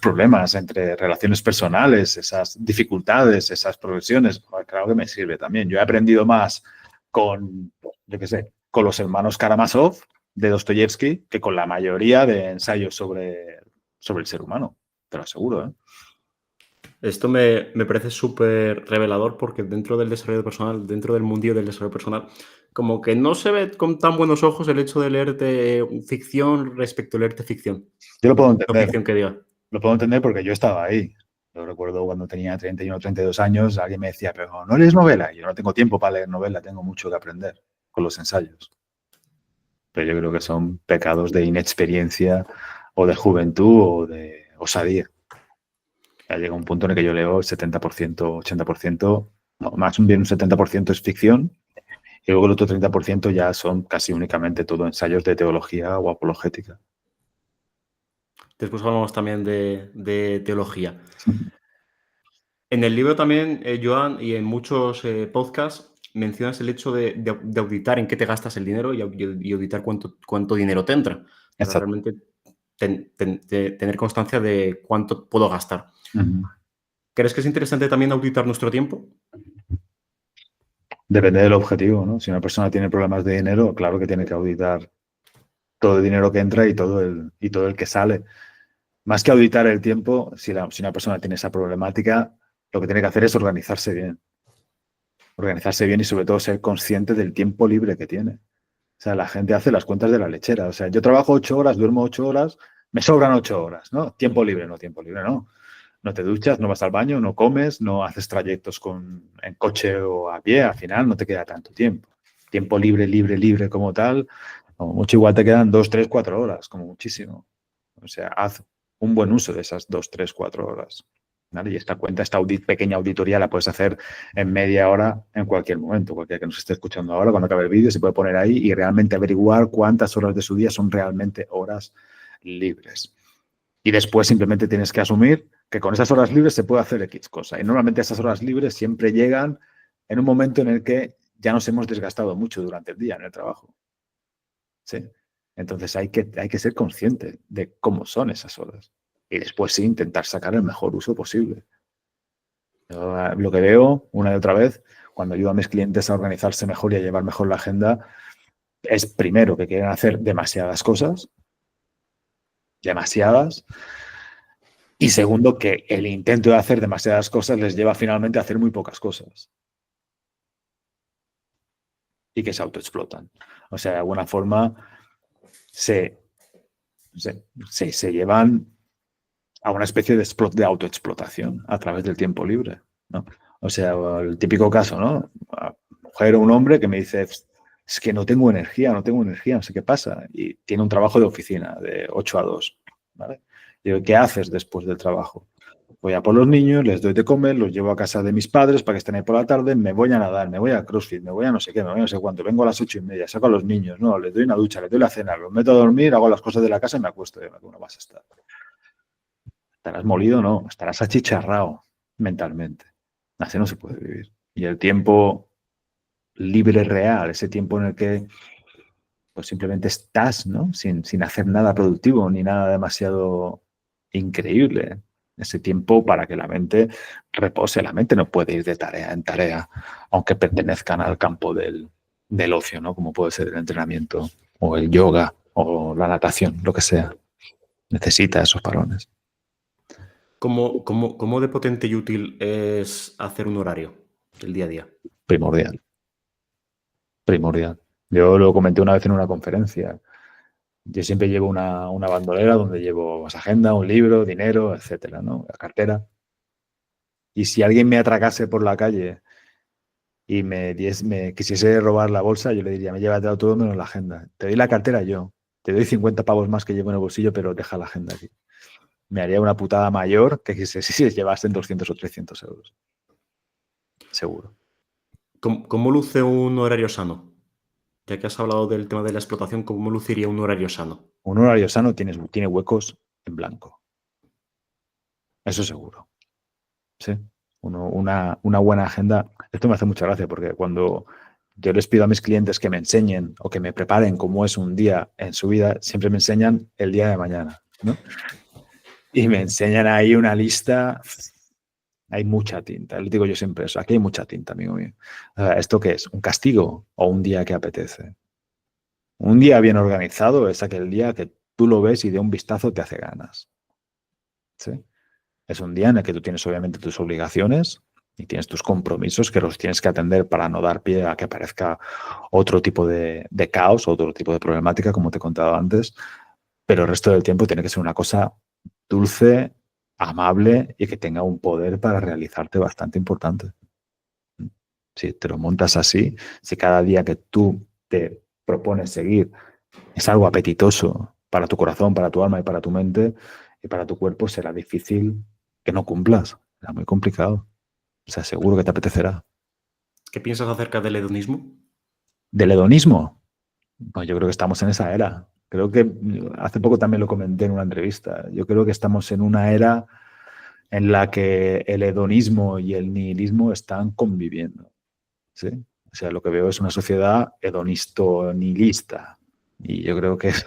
problemas entre relaciones personales, esas dificultades, esas progresiones. Joder, claro que me sirve también. Yo he aprendido más con, yo qué sé, con los hermanos Karamazov de Dostoyevsky que con la mayoría de ensayos sobre el ser humano. Te lo aseguro, ¿eh? Esto me parece súper revelador porque dentro del desarrollo personal, dentro del mundillo del desarrollo personal, como que no se ve con tan buenos ojos el hecho de leerte ficción respecto a leerte ficción. Yo lo puedo No entender. ficción que diga. Lo puedo entender porque yo estaba ahí. Yo recuerdo cuando tenía 31 o 32 años, alguien me decía, pero ¿no lees novela? Y yo no tengo tiempo para leer novela, tengo mucho que aprender con los ensayos. Pero yo creo que son pecados de inexperiencia o de juventud o de osadía. Ya llega un punto en el que yo leo el 70%, 80%, no, más bien un 70% es ficción y luego el otro 30% ya son casi únicamente todo ensayos de teología o apologética. Después hablamos también de teología. En el libro también, Joan, y en muchos podcasts, mencionas el hecho de auditar en qué te gastas el dinero y auditar cuánto dinero te entra, para Exacto. realmente tener constancia de cuánto puedo gastar. Uh -huh. ¿Crees que es interesante también auditar nuestro tiempo? Depende del objetivo, ¿no? Si una persona tiene problemas de dinero, claro que tiene que auditar todo el dinero que entra y todo el que sale. Más que auditar el tiempo, si una persona tiene esa problemática, lo que tiene que hacer es organizarse bien. Organizarse bien y sobre todo ser consciente del tiempo libre que tiene. O sea, la gente hace las cuentas de la lechera. O sea, yo trabajo 8 horas, duermo 8 horas, me sobran 8 horas, ¿no? Tiempo libre, no. No te duchas, no vas al baño, no comes, no haces trayectos en coche o a pie, al final no te queda tanto tiempo. Tiempo libre, libre, libre como tal, como mucho igual te quedan 2, 3, 4 horas, como muchísimo. O sea, haz un buen uso de esas 2, 3, 4 horas. ¿Vale? Y esta cuenta, pequeña auditoría la puedes hacer en media hora en cualquier momento. Cualquiera que nos esté escuchando ahora, cuando acabe el vídeo, se puede poner ahí y realmente averiguar cuántas horas de su día son realmente horas libres. Y después simplemente tienes que asumir que con esas horas libres se puede hacer X cosa. Y normalmente esas horas libres siempre llegan en un momento en el que ya nos hemos desgastado mucho durante el día en el trabajo. ¿Sí? Entonces hay que ser consciente de cómo son esas horas. Y después sí intentar sacar el mejor uso posible. Yo, lo que veo una y otra vez cuando ayudo a mis clientes a organizarse mejor y a llevar mejor la agenda es primero que quieren hacer demasiadas cosas, demasiadas, y segundo que el intento de hacer demasiadas cosas les lleva finalmente a hacer muy pocas cosas y que se autoexplotan. O sea, de alguna forma se llevan a una especie de autoexplotación a través del tiempo libre, ¿no? O sea, el típico caso, ¿no? Una mujer o un hombre que me dice, es que no tengo energía, no sé qué pasa. Y tiene un trabajo de oficina de 8 a 2, ¿vale? Digo, ¿qué haces después del trabajo? Voy a por los niños, les doy de comer, los llevo a casa de mis padres para que estén ahí por la tarde, me voy a nadar, me voy a CrossFit, me voy a no sé qué, me voy a no sé cuánto, vengo a las 8:30, saco a los niños, no, les doy una ducha, les doy la cena, los meto a dormir, hago las cosas de la casa y me acuesto. ¿Cómo vas a estar? ¿Estarás molido? No, estarás achicharrado mentalmente. Así no se puede vivir. Y el tiempo libre real, ese tiempo en el que pues simplemente estás, ¿no? Sin hacer nada productivo ni nada demasiado increíble. Ese tiempo para que la mente repose. La mente no puede ir de tarea en tarea, aunque pertenezcan al campo del ocio, ¿no? Como puede ser el entrenamiento o el yoga o la natación, lo que sea. Necesita esos parones. ¿Cómo de potente y útil es hacer un horario del día a día? Primordial. Primordial. Yo lo comenté una vez en una conferencia. Yo siempre llevo una bandolera donde llevo pues, agenda, un libro, dinero, etcétera, ¿no? La cartera. Y si alguien me atracase por la calle y me quisiese robar la bolsa, yo le diría, me llévatelo todo menos la agenda. Te doy la cartera yo. Te doy 50 pavos más que llevo en el bolsillo, pero deja la agenda aquí. Me haría una putada mayor que si se llevasen 200 o 300 euros. Seguro. ¿Cómo luce un horario sano? Ya que has hablado del tema de la explotación, ¿cómo luciría un horario sano? Un horario sano tiene huecos en blanco. Eso seguro. Sí. Una buena agenda. Esto me hace mucha gracia porque cuando yo les pido a mis clientes que me enseñen o que me preparen cómo es un día en su vida, siempre me enseñan el día de mañana, ¿no? Y me enseñan ahí una lista. Hay mucha tinta. Les digo yo siempre eso. Aquí hay mucha tinta, amigo mío. O sea, ¿esto qué es? ¿Un castigo o un día que apetece? Un día bien organizado es aquel día que tú lo ves y de un vistazo te hace ganas. ¿Sí? Es un día en el que tú tienes obviamente tus obligaciones y tienes tus compromisos que los tienes que atender para no dar pie a que aparezca otro tipo de caos, otro tipo de problemática, como te he contado antes, pero el resto del tiempo tiene que ser una cosa dulce, amable y que tenga un poder para realizarte bastante importante. Si te lo montas así, si cada día que tú te propones seguir es algo apetitoso para tu corazón, para tu alma y para tu mente y para tu cuerpo, será difícil que no cumplas. Será muy complicado. O sea, seguro que te apetecerá. ¿Qué piensas acerca del hedonismo? ¿Del hedonismo? Pues yo creo que estamos en esa era. Creo que hace poco también lo comenté en una entrevista. Yo creo que estamos en una era en la que el hedonismo y el nihilismo están conviviendo. ¿Sí? O sea, lo que veo es una sociedad hedonisto-nihilista. Y yo creo que es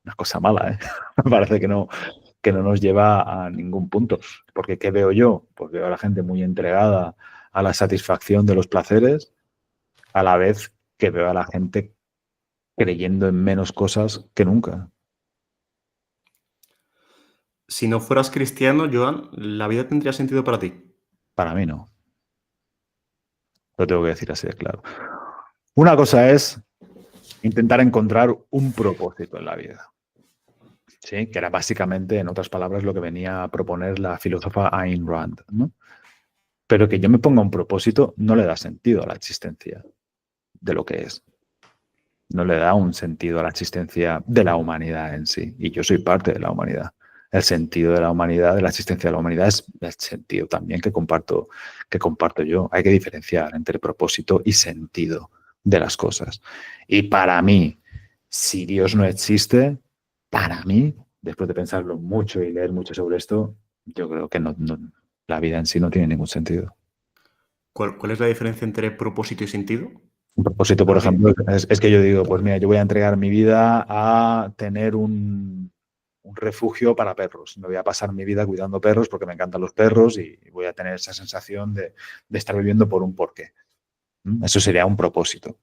una cosa mala, ¿eh? Me parece que no nos lleva a ningún punto. Porque ¿qué veo yo? Pues veo a la gente muy entregada a la satisfacción de los placeres, a la vez que veo a la gente creyendo en menos cosas que nunca. Si no fueras cristiano, Joan, ¿la vida tendría sentido para ti? Para mí no. Lo tengo que decir así de claro. Una cosa es intentar encontrar un propósito en la vida. ¿Sí? Que era básicamente, en otras palabras, lo que venía a proponer la filósofa Ayn Rand, ¿no? Pero que yo me ponga un propósito no le da sentido a la existencia de lo que es. No le da un sentido a la existencia de la humanidad en sí. Y yo soy parte de la humanidad. El sentido de la humanidad, de la existencia de la humanidad, es el sentido también que comparto yo. Hay que diferenciar entre propósito y sentido de las cosas. Y para mí, si Dios no existe, para mí, después de pensarlo mucho y leer mucho sobre esto, yo creo que la vida en sí no tiene ningún sentido. ¿Cuál es la diferencia entre propósito y sentido? Un propósito, por Para ti. ejemplo, es que yo digo, pues mira, yo voy a entregar mi vida a tener un refugio para perros. Me voy a pasar mi vida cuidando perros porque me encantan los perros y voy a tener esa sensación de estar viviendo por un porqué. Eso sería un propósito.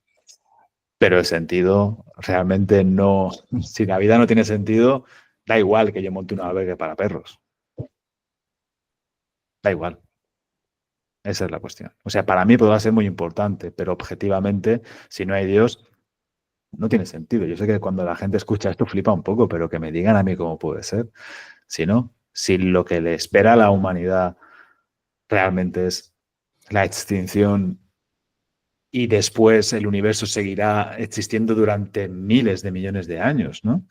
Pero el sentido realmente no. Si la vida no tiene sentido, da igual que yo monte una albergue para perros. Da igual. Esa es la cuestión. O sea, para mí podrá ser muy importante, pero objetivamente, si no hay Dios, no tiene sentido. Yo sé que cuando la gente escucha esto flipa un poco, pero que me digan a mí cómo puede ser. Si no, si lo que le espera a la humanidad realmente es la extinción y después el universo seguirá existiendo durante miles de millones de años, ¿no?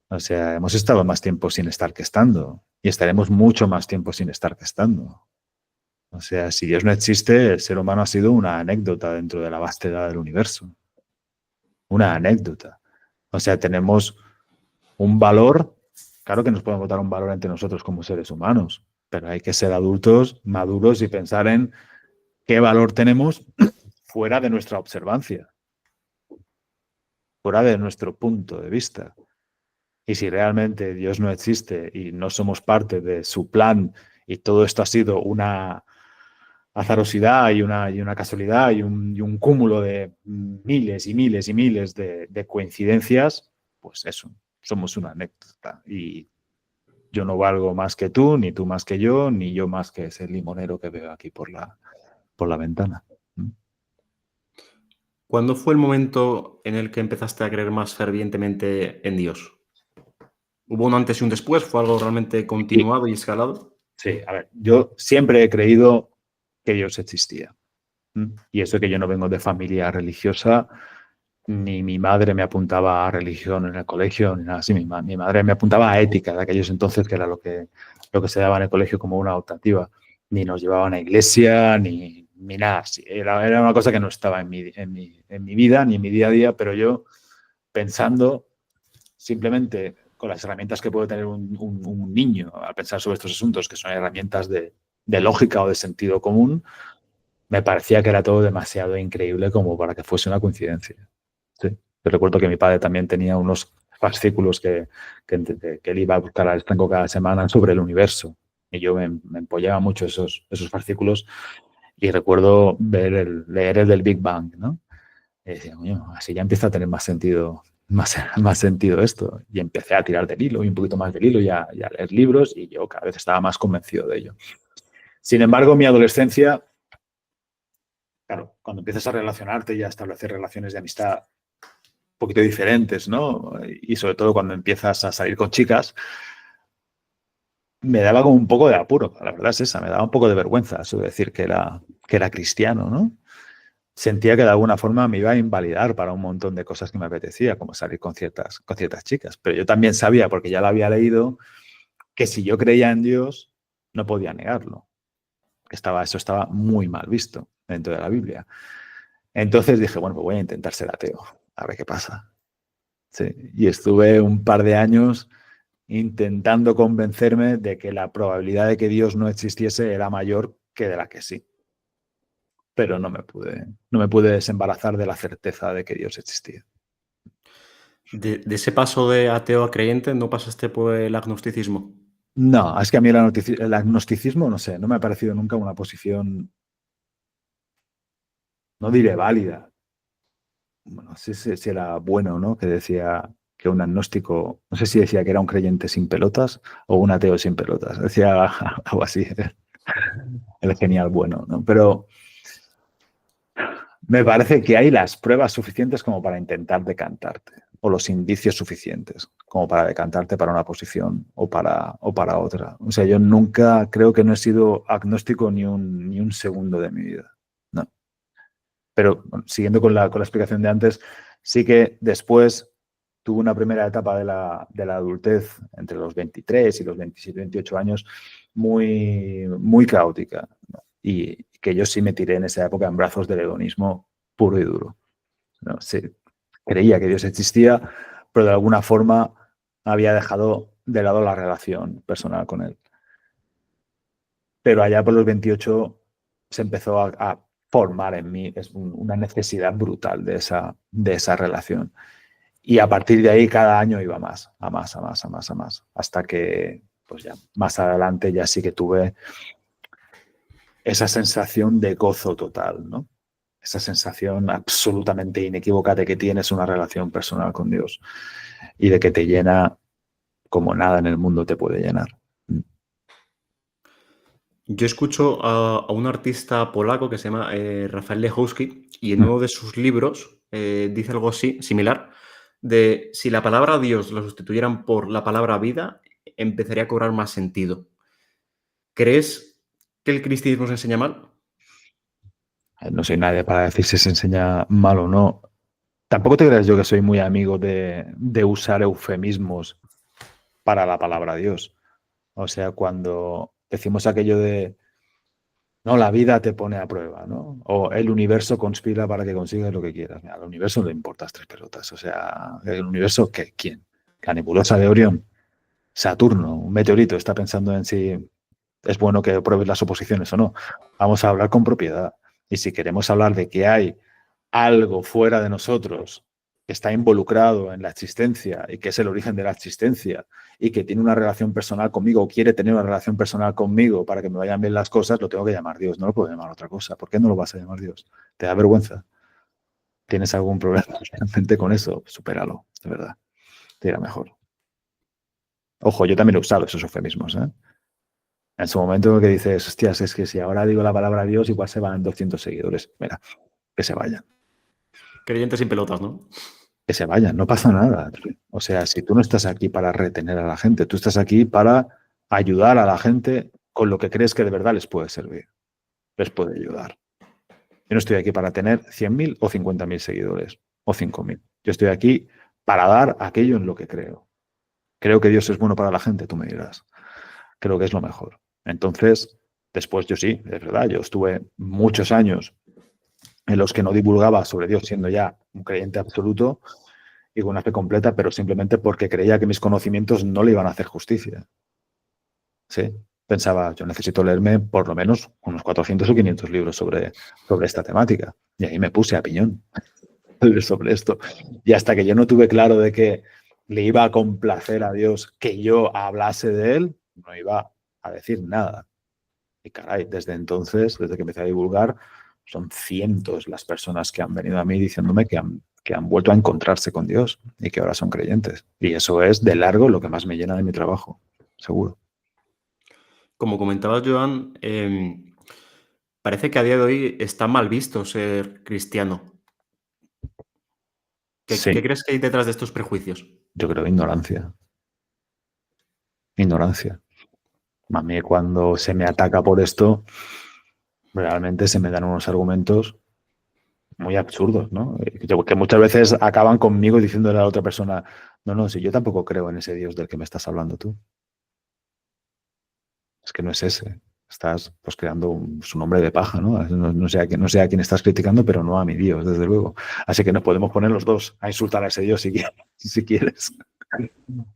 O sea, hemos estado más tiempo sin estar que estando y estaremos mucho más tiempo sin estar que estando. O sea, si Dios no existe, el ser humano ha sido una anécdota dentro de la vastedad del universo. Una anécdota. O sea, tenemos un valor, claro que nos podemos dar un valor entre nosotros como seres humanos, pero hay que ser adultos, maduros y pensar en qué valor tenemos fuera de nuestra observancia, fuera de nuestro punto de vista. Y si realmente Dios no existe y no somos parte de su plan y todo esto ha sido una azarosidad y una casualidad y un cúmulo de miles y miles y miles de coincidencias, pues eso, somos una anécdota. Y yo no valgo más que tú, ni tú más que yo, ni yo más que ese limonero que veo aquí por la ventana. ¿Cuándo fue el momento en el que empezaste a creer más fervientemente en Dios? ¿Hubo un antes y un después? ¿Fue algo realmente Y, continuado y escalado? sí, a ver, yo siempre he creído que Dios existía. Y eso que yo no vengo de familia religiosa, ni mi madre me apuntaba a religión en el colegio, ni nada así. Mi madre me apuntaba a ética de aquellos entonces, que era lo que se daba en el colegio como una optativa. Ni nos llevaban a iglesia, ni nada así. Era una cosa que no estaba en mi vida, ni en mi día a día, pero yo pensando simplemente con las herramientas que puede tener un niño al pensar sobre estos asuntos, que son herramientas de lógica o de sentido común, me parecía que era todo demasiado increíble como para que fuese una coincidencia. Sí. Yo recuerdo que mi padre también tenía unos fascículos que él iba a buscar al estanco cada semana sobre el universo. Y yo me empollaba mucho esos fascículos y recuerdo leer el del Big Bang, ¿no? Y decía, coño, así ya empieza a tener más sentido, más sentido esto. Y empecé a tirar del hilo y un poquito más del hilo y a leer libros y yo cada vez estaba más convencido de ello. Sin embargo, mi adolescencia, claro, cuando empiezas a relacionarte y a establecer relaciones de amistad un poquito diferentes, ¿no? Y sobre todo cuando empiezas a salir con chicas, me daba como un poco de apuro, la verdad es esa, me daba un poco de vergüenza eso de decir que era cristiano, ¿no? Sentía que de alguna forma me iba a invalidar para un montón de cosas que me apetecía, como salir con ciertas chicas. Pero yo también sabía, porque ya lo había leído, que si yo creía en Dios, no podía negarlo. Eso estaba muy mal visto dentro de la Biblia. Entonces dije, bueno, pues voy a intentar ser ateo, a ver qué pasa. Sí. Y estuve un par de años intentando convencerme de que la probabilidad de que Dios no existiese era mayor que de la que sí. Pero no me pude desembarazar de la certeza de que Dios existía. De ese paso de ateo a creyente, ¿no pasaste por el agnosticismo? No, es que a mí el agnosticismo, no sé, no me ha parecido nunca una posición, no diré válida. Bueno, no sé si era bueno, ¿no? Que decía que un agnóstico, no sé si decía que era un creyente sin pelotas o un ateo sin pelotas. Decía algo así, el genial bueno, ¿no? Pero me parece que hay las pruebas suficientes como para intentar decantarte, o los indicios suficientes como para decantarte para una posición o para otra. O sea, yo nunca creo que no he sido agnóstico ni un segundo de mi vida. No. Pero bueno, siguiendo con la explicación de antes, sí que después tuve una primera etapa de la adultez entre los 23 y los 27, 28 años muy caótica, ¿no? Y que yo sí me tiré en esa época en brazos del hedonismo puro y duro, ¿no? Sí, creía que Dios existía, pero de alguna forma había dejado de lado la relación personal con él. Pero allá por los 28 se empezó a formar en mí una necesidad brutal de esa relación. Y a partir de ahí cada año iba más, a más, a más, a más, a más, hasta que pues ya más adelante ya sí que tuve esa sensación de gozo total, ¿no? Esa sensación absolutamente inequívoca de que tienes una relación personal con Dios y de que te llena como nada en el mundo te puede llenar. Yo escucho a un artista polaco que se llama Rafael Lechowski y en uno de sus libros dice algo así, similar, de si la palabra Dios lo sustituyeran por la palabra vida, empezaría a cobrar más sentido. ¿Crees que el cristianismo se enseña mal? No soy nadie para decir si se enseña mal o no. Tampoco te creas yo que soy muy amigo de usar eufemismos para la palabra Dios. O sea, cuando decimos aquello de, no, la vida te pone a prueba, ¿no? O el universo conspira para que consigas lo que quieras. Mira, al universo no le importas tres pelotas. O sea, ¿el universo qué? ¿Quién? ¿La nebulosa de Orión? ¿Saturno? ¿Un meteorito? ¿Está pensando en si es bueno que pruebes las oposiciones o no? Vamos a hablar con propiedad. Y si queremos hablar de que hay algo fuera de nosotros que está involucrado en la existencia y que es el origen de la existencia y que tiene una relación personal conmigo o quiere tener una relación personal conmigo para que me vayan bien las cosas, lo tengo que llamar Dios, no lo puedo llamar otra cosa. ¿Por qué no lo vas a llamar Dios? ¿Te da vergüenza? ¿Tienes algún problema realmente con eso? Supéralo, de verdad. Te irá mejor. Ojo, yo también he usado esos eufemismos, ¿eh? En su momento que dices, hostias, es que si ahora digo la palabra Dios, igual se van 200 seguidores. Mira, que se vayan. Creyentes sin pelotas, ¿no? Que se vayan, no pasa nada. O sea, si tú no estás aquí para retener a la gente, tú estás aquí para ayudar a la gente con lo que crees que de verdad les puede servir, les puede ayudar. Yo no estoy aquí para tener 100.000 o 50.000 seguidores o 5.000. Yo estoy aquí para dar aquello en lo que creo. Creo que Dios es bueno para la gente, tú me dirás. Creo que es lo mejor. Entonces, después yo sí, es verdad, yo estuve muchos años en los que no divulgaba sobre Dios siendo ya un creyente absoluto y con una fe completa, pero simplemente porque creía que mis conocimientos no le iban a hacer justicia. ¿Sí? Pensaba, yo necesito leerme por lo menos unos 400 o 500 libros sobre esta temática. Y ahí me puse a piñón sobre esto. Y hasta que yo no tuve claro de que le iba a complacer a Dios que yo hablase de él, no iba a decir nada. Y caray, desde entonces, desde que empecé a divulgar, son cientos las personas que han venido a mí diciéndome que han vuelto a encontrarse con Dios y que ahora son creyentes. Y eso es de largo lo que más me llena de mi trabajo, seguro. Como comentabas, Joan, parece que a día de hoy está mal visto ser cristiano. ¿Qué Sí, crees que hay detrás de estos prejuicios? yo creo ignorancia. Ignorancia. A mí cuando se me ataca por esto, realmente se me dan unos argumentos muy absurdos, ¿no? Que muchas veces acaban conmigo diciéndole a la otra persona, no, no, si yo tampoco creo en ese Dios del que me estás hablando tú. Es que no es ese. Estás pues creando su nombre de paja, ¿no? No sé a quién estás criticando, pero no a mi Dios, desde luego. Así que nos podemos poner los dos a insultar a ese Dios si quieres.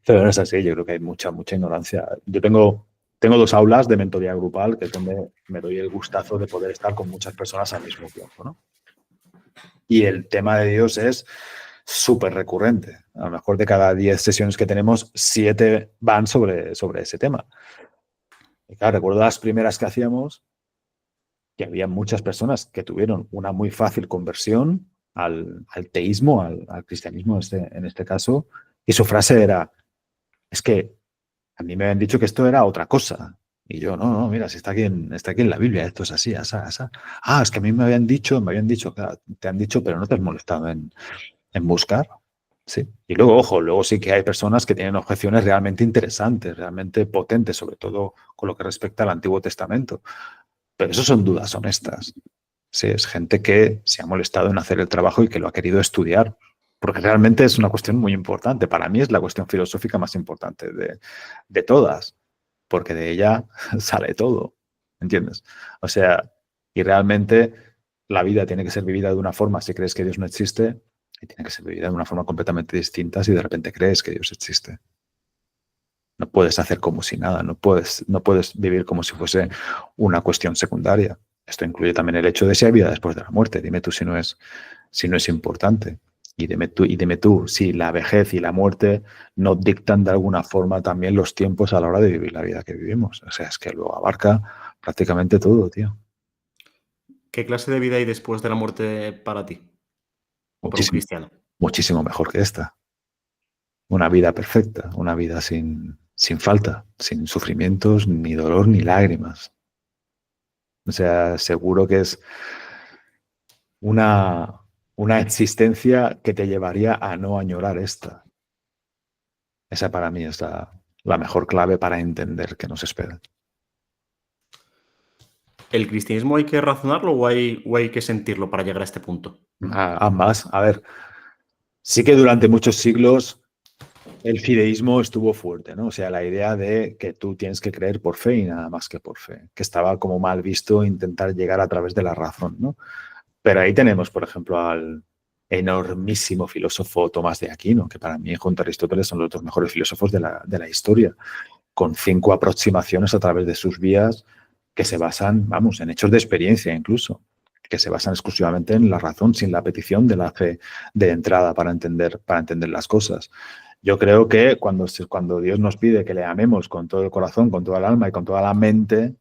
Pero no es así, yo creo que hay mucha ignorancia. Yo tengo dos aulas de mentoría grupal, que es donde me doy el gustazo de poder estar con muchas personas al mismo tiempo, ¿no? Y el tema de Dios es súper recurrente. A lo mejor de cada 10 sesiones que tenemos, 7 van sobre ese tema. Y claro, recuerdo las primeras que hacíamos, que había muchas personas que tuvieron una muy fácil conversión al teísmo, al cristianismo en este caso, y su frase era, es que a mí me habían dicho que esto era otra cosa. Y yo, no, mira, si está aquí en la Biblia, esto es así, así, así. Ah, es que a mí me habían dicho, claro, te han dicho, pero no te has molestado en buscar. Sí. Y luego, ojo, luego sí que hay personas que tienen objeciones realmente interesantes, realmente potentes, sobre todo con lo que respecta al Antiguo Testamento. Pero eso son dudas honestas. Sí, es gente que se ha molestado en hacer el trabajo y que lo ha querido estudiar. Porque realmente es una cuestión muy importante. Para mí es la cuestión filosófica más importante de todas. Porque de ella sale todo. ¿Entiendes? O sea, y realmente la vida tiene que ser vivida de una forma si crees que Dios no existe, y tiene que ser vivida de una forma completamente distinta si de repente crees que Dios existe. No puedes hacer como si nada, no puedes vivir como si fuese una cuestión secundaria. Esto incluye también el hecho de si hay vida después de la muerte. Dime tú si no es importante. Y dime tú si la vejez y la muerte no dictan de alguna forma también los tiempos a la hora de vivir la vida que vivimos. O sea, es que lo abarca prácticamente todo, tío. ¿Qué clase de vida hay después de la muerte para ti? O para un Muchísimo, cristiano. muchísimo mejor que esta. Una vida perfecta, una vida sin falta, sin sufrimientos, ni dolor, ni lágrimas. O sea, seguro que es una, una existencia que te llevaría a no añorar esta. Esa para mí es la mejor clave para entender qué nos espera. ¿El cristianismo hay que razonarlo o hay que sentirlo para llegar a este punto? Ambas, a ver, sí que durante muchos siglos el fideísmo estuvo fuerte, ¿no? O sea, la idea de que tú tienes que creer por fe y nada más que por fe, que estaba como mal visto intentar llegar a través de la razón, ¿no? Pero ahí tenemos, por ejemplo, al enormísimo filósofo Tomás de Aquino, que para mí, junto a Aristóteles, son los dos mejores filósofos de la historia, con 5 aproximaciones a través de sus vías que se basan, vamos, en hechos de experiencia incluso, que se basan exclusivamente en la razón, sin la petición de la fe de entrada para entender las cosas. Yo creo que cuando Dios nos pide que le amemos con todo el corazón, con toda el alma y con toda la mente,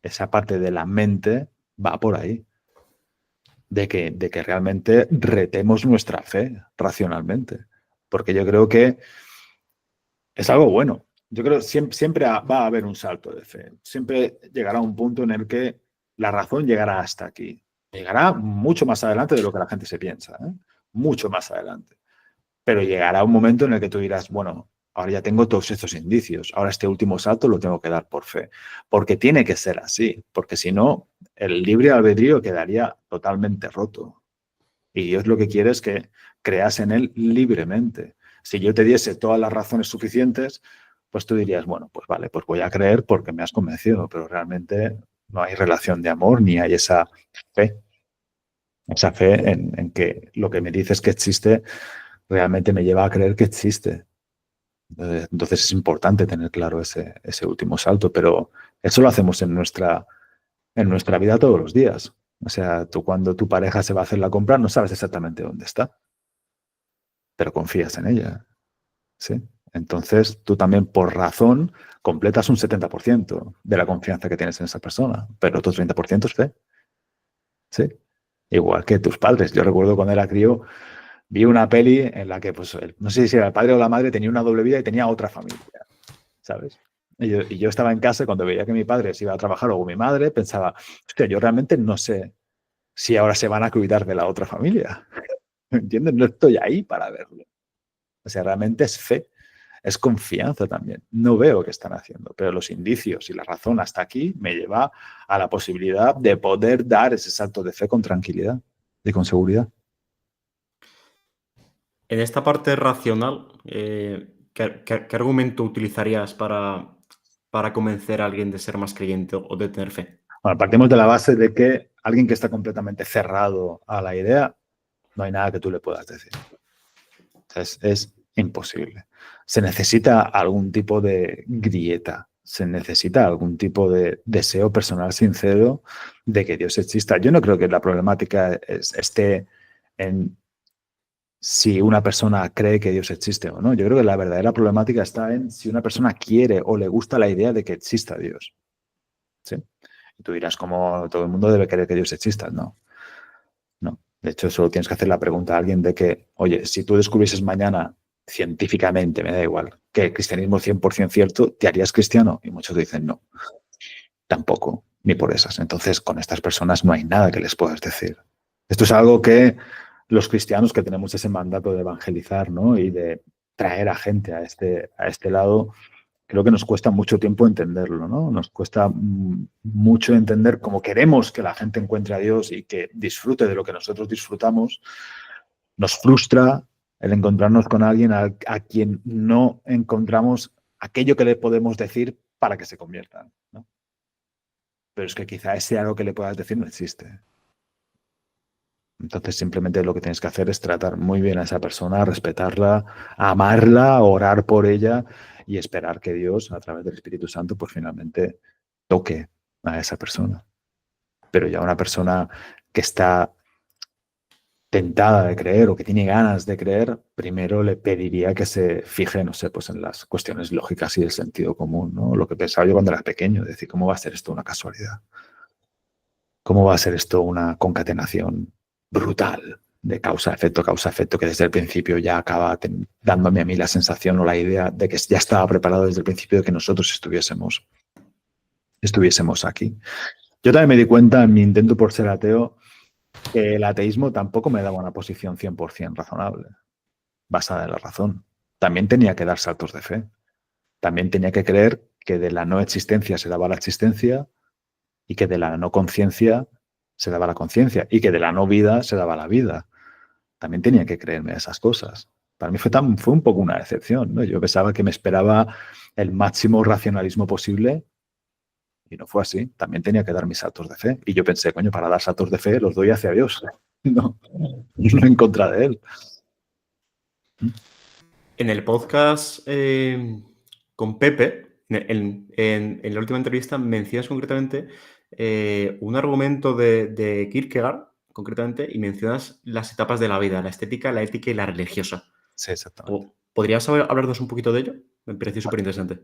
esa parte de la mente va por ahí. De que realmente retemos nuestra fe racionalmente. Porque yo creo que es algo bueno. Yo creo que siempre va a haber un salto de fe. Siempre llegará un punto en el que la razón llegará hasta aquí. Llegará mucho más adelante de lo que la gente se piensa, ¿eh? Mucho más adelante. Pero llegará un momento en el que tú dirás, bueno, ahora ya tengo todos estos indicios, ahora este último salto lo tengo que dar por fe. Porque tiene que ser así, porque si no, el libre albedrío quedaría totalmente roto. Y Dios lo que quiere es que creas en Él libremente. Si yo te diese todas las razones suficientes, pues tú dirías, bueno, pues vale, pues voy a creer porque me has convencido, pero realmente no hay relación de amor ni hay esa fe en que lo que me dices que existe realmente me lleva a creer que existe. Entonces es importante tener claro ese último salto, pero eso lo hacemos en nuestra vida todos los días. O sea, tú cuando tu pareja se va a hacer la compra no sabes exactamente dónde está, pero confías en ella, ¿sí? Entonces tú también por razón completas un 70% de la confianza que tienes en esa persona, pero otro 30% es fe, ¿sí? Igual que tus padres. Yo recuerdo cuando era crío, vi una peli en la que, pues, no sé si era el padre o la madre, tenía una doble vida y tenía otra familia, ¿sabes? Y yo estaba en casa y cuando veía que mi padre se iba a trabajar o mi madre, pensaba, hostia, yo realmente no sé si ahora se van a cuidar de la otra familia. ¿Me entiendes? No estoy ahí para verlo. O sea, realmente es fe, es confianza también. No veo qué están haciendo, pero los indicios y la razón hasta aquí me lleva a la posibilidad de poder dar ese salto de fe con tranquilidad y con seguridad. En esta parte racional, ¿qué argumento utilizarías para convencer a alguien de ser más creyente o de tener fe? Bueno, partimos de la base de que alguien que está completamente cerrado a la idea, no hay nada que tú le puedas decir. Es imposible. Se necesita algún tipo de grieta, se necesita algún tipo de deseo personal sincero de que Dios exista. Yo no creo que la problemática esté en si una persona cree que Dios existe o no. Yo creo que la verdadera problemática está en si una persona quiere o le gusta la idea de que exista Dios. ¿Sí? Y tú dirás, como todo el mundo debe creer que Dios exista. No, no. De hecho, solo tienes que hacer la pregunta a alguien de que, oye, si tú descubrieses mañana científicamente, me da igual, que el cristianismo es 100% cierto, ¿te harías cristiano? Y muchos dicen no, tampoco, ni por esas. Entonces, con estas personas no hay nada que les puedas decir. Esto es algo que los cristianos que tenemos ese mandato de evangelizar, ¿no? Y de traer a gente a este lado, creo que nos cuesta mucho tiempo entenderlo, ¿no? Nos cuesta mucho entender cómo queremos que la gente encuentre a Dios y que disfrute de lo que nosotros disfrutamos. Nos frustra el encontrarnos con alguien a quien no encontramos aquello que le podemos decir para que se conviertan, ¿no? Pero es que quizá ese algo que le puedas decir no existe. Entonces simplemente lo que tienes que hacer es tratar muy bien a esa persona, respetarla, amarla, orar por ella y esperar que Dios, a través del Espíritu Santo, pues finalmente toque a esa persona. Pero ya una persona que está tentada de creer o que tiene ganas de creer, primero le pediría que se fije, no sé, pues en las cuestiones lógicas y del sentido común, ¿no? Lo que pensaba yo cuando era pequeño, decir, ¿cómo va a ser esto una casualidad? ¿Cómo va a ser esto una concatenación brutal de causa, efecto, que desde el principio ya acaba dándome a mí la sensación o la idea de que ya estaba preparado desde el principio de que nosotros estuviésemos aquí? Yo también me di cuenta en mi intento por ser ateo que el ateísmo tampoco me daba una posición 100% razonable, basada en la razón. También tenía que dar saltos de fe. También tenía que creer que de la no existencia se daba la existencia y que de la no conciencia se daba la conciencia y que de la no vida se daba la vida. También tenía que creerme esas cosas. Para mí fue un poco una decepción, ¿no? Yo pensaba que me esperaba el máximo racionalismo posible y no fue así. También tenía que dar mis saltos de fe. Y yo pensé, coño, para dar saltos de fe los doy hacia Dios, no en contra de él. En el podcast con Pepe, en la última entrevista, mencionas concretamente un argumento de Kierkegaard, concretamente, y mencionas las etapas de la vida, la estética, la ética y la religiosa. Sí, exactamente. ¿Podrías hablarnos un poquito de ello? Me pareció súper interesante.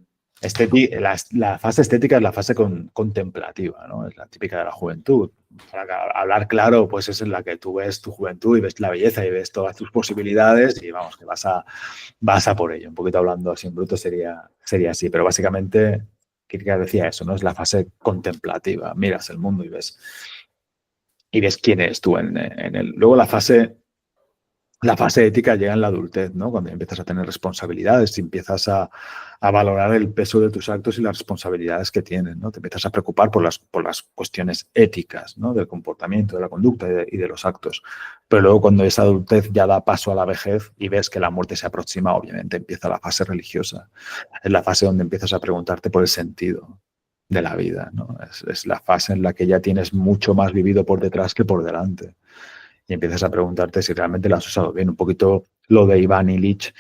La fase estética es la fase contemplativa, ¿no? Es la típica de la juventud. Para hablar claro, pues es en la que tú ves tu juventud y ves la belleza y ves todas tus posibilidades y vamos, que vas a por ello. Un poquito hablando así en bruto sería así, pero básicamente Kierkegaard decía eso, ¿no? Es la fase contemplativa. Miras el mundo y ves quién eres tú en él. Luego la fase ética llega en la adultez, ¿no? Cuando empiezas a tener responsabilidades y empiezas a valorar el peso de tus actos y las responsabilidades que tienes, ¿no? Te empiezas a preocupar por las cuestiones éticas, ¿no? Del comportamiento, de la conducta y de los actos. Pero luego cuando esa adultez ya da paso a la vejez y ves que la muerte se aproxima, obviamente empieza la fase religiosa. Es la fase donde empiezas a preguntarte por el sentido de la vida, ¿no? Es la fase en la que ya tienes mucho más vivido por detrás que por delante. Y empiezas a preguntarte si realmente lo has usado bien. Un poquito lo de Iván Ilich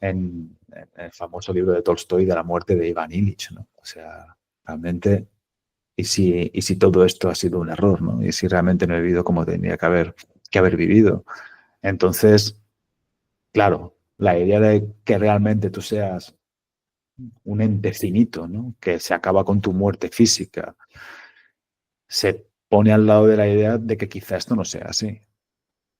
en el famoso libro de Tolstoy de la muerte de Iván Ilich, ¿no? O sea, realmente, y si todo esto ha sido un error, ¿no? Y si realmente no he vivido como tenía que haber vivido. Entonces, claro, la idea de que realmente tú seas un ente finito, ¿no? Que se acaba con tu muerte física, se pone al lado de la idea de que quizá esto no sea así.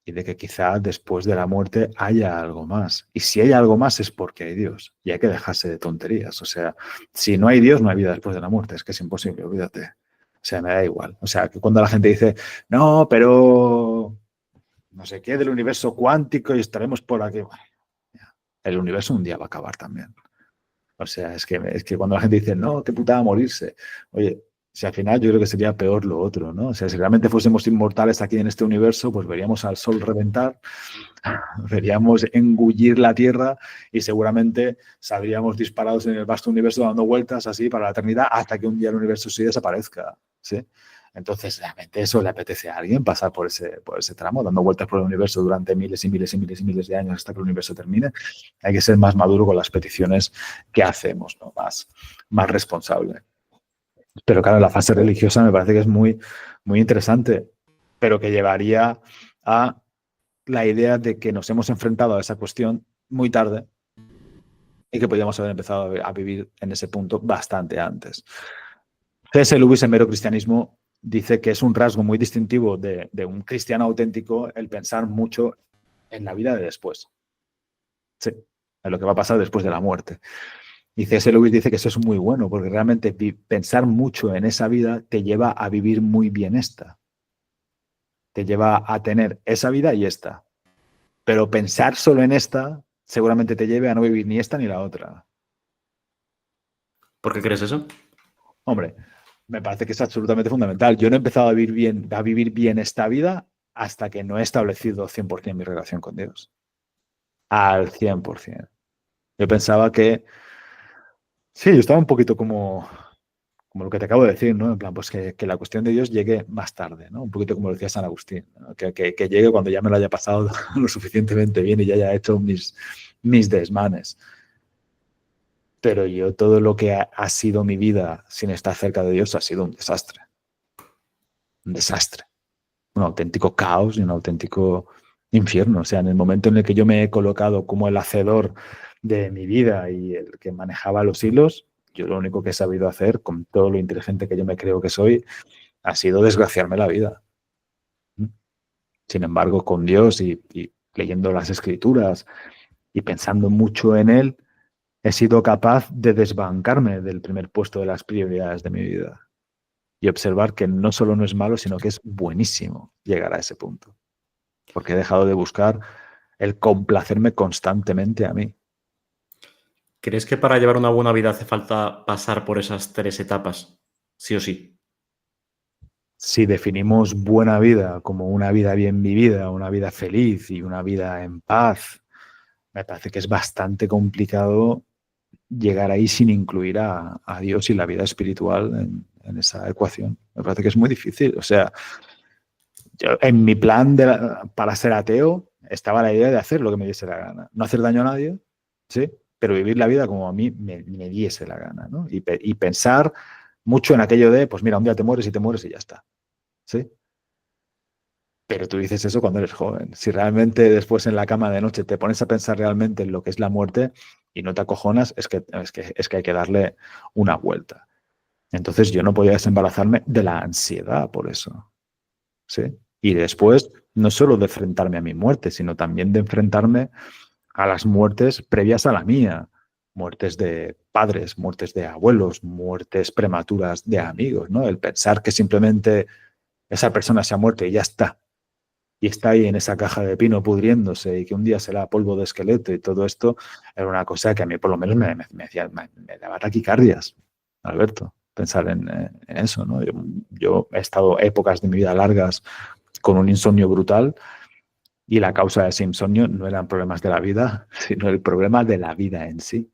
Y de que quizá después de la muerte haya algo más. Y si hay algo más es porque hay Dios. Y hay que dejarse de tonterías. O sea, si no hay Dios, no hay vida después de la muerte. Es que es imposible, olvídate. O sea, me da igual. O sea, que cuando la gente dice, no, pero no sé qué del universo cuántico y estaremos por aquí. Bueno, el universo un día va a acabar también. O sea, es que cuando la gente dice, no, qué putada morirse. Oye, si al final yo creo que sería peor lo otro, ¿no? O sea, si realmente fuésemos inmortales aquí en este universo, pues veríamos al sol reventar, veríamos engullir la Tierra y seguramente saldríamos disparados en el vasto universo dando vueltas así para la eternidad hasta que un día el universo sí desaparezca, ¿sí? Entonces, ¿realmente eso le apetece a alguien pasar por ese tramo, dando vueltas por el universo durante miles y miles y miles y miles de años hasta que el universo termine? Hay que ser más maduro con las peticiones que hacemos, ¿no? Más responsable. Pero claro, la fase religiosa me parece que es muy, muy interesante, pero que llevaría a la idea de que nos hemos enfrentado a esa cuestión muy tarde y que podíamos haber empezado a vivir en ese punto bastante antes. C.S. Lewis en Mero Cristianismo dice que es un rasgo muy distintivo de un cristiano auténtico el pensar mucho en la vida de después. Sí, en lo que va a pasar después de la muerte. Y C.S. Lewis dice que eso es muy bueno, porque realmente pensar mucho en esa vida te lleva a vivir muy bien esta. Te lleva a tener esa vida y esta. Pero pensar solo en esta seguramente te lleve a no vivir ni esta ni la otra. ¿Por qué crees eso? Hombre, me parece que es absolutamente fundamental. Yo no he empezado a vivir bien esta vida hasta que no he establecido 100% mi relación con Dios. Al 100%. Yo pensaba que... Sí, yo estaba un poquito como lo que te acabo de decir, ¿no? En plan, pues que la cuestión de Dios llegue más tarde, ¿no? Un poquito como lo decía San Agustín, ¿no? Que llegue cuando ya me lo haya pasado lo suficientemente bien y ya haya hecho mis desmanes. Pero yo todo lo que ha sido mi vida sin estar cerca de Dios ha sido un desastre. Un desastre. Un auténtico caos y un auténtico infierno. O sea, en el momento en el que yo me he colocado como el hacedor de mi vida y el que manejaba los hilos, yo lo único que he sabido hacer, con todo lo inteligente que yo me creo que soy, ha sido desgraciarme la vida. Sin embargo, con Dios y leyendo las Escrituras y pensando mucho en Él, he sido capaz de desbancarme del primer puesto de las prioridades de mi vida y observar que no solo no es malo, sino que es buenísimo llegar a ese punto. Porque he dejado de buscar el complacerme constantemente a mí. ¿Crees que para llevar una buena vida hace falta pasar por esas 3 etapas? Sí o sí. Si definimos buena vida como una vida bien vivida, una vida feliz y una vida en paz, me parece que es bastante complicado llegar ahí sin incluir a Dios y la vida espiritual en esa ecuación. Me parece que es muy difícil. O sea, yo, en mi plan para ser ateo estaba la idea de hacer lo que me diese la gana. No hacer daño a nadie, ¿sí? Pero vivir la vida como a mí me diese la gana, ¿no? Y pensar mucho en aquello de, pues mira, un día te mueres y ya está, ¿sí? Pero tú dices eso cuando eres joven. Si realmente después en la cama de noche te pones a pensar realmente en lo que es la muerte y no te acojonas, es que hay que darle una vuelta. Entonces yo no podía desembarazarme de la ansiedad por eso, ¿sí? Y después, no solo de enfrentarme a mi muerte, sino también de enfrentarme a las muertes previas a la mía. Muertes de padres, muertes de abuelos, muertes prematuras de amigos, ¿no? El pensar que simplemente esa persona se ha muerto y ya está. Y está ahí en esa caja de pino pudriéndose y que un día será polvo de esqueleto y todo esto, era una cosa que a mí por lo menos me daba taquicardias, Alberto, pensar en eso, ¿no? Yo he estado épocas de mi vida largas con un insomnio brutal y la causa de ese insomnio no eran problemas de la vida, sino el problema de la vida en sí.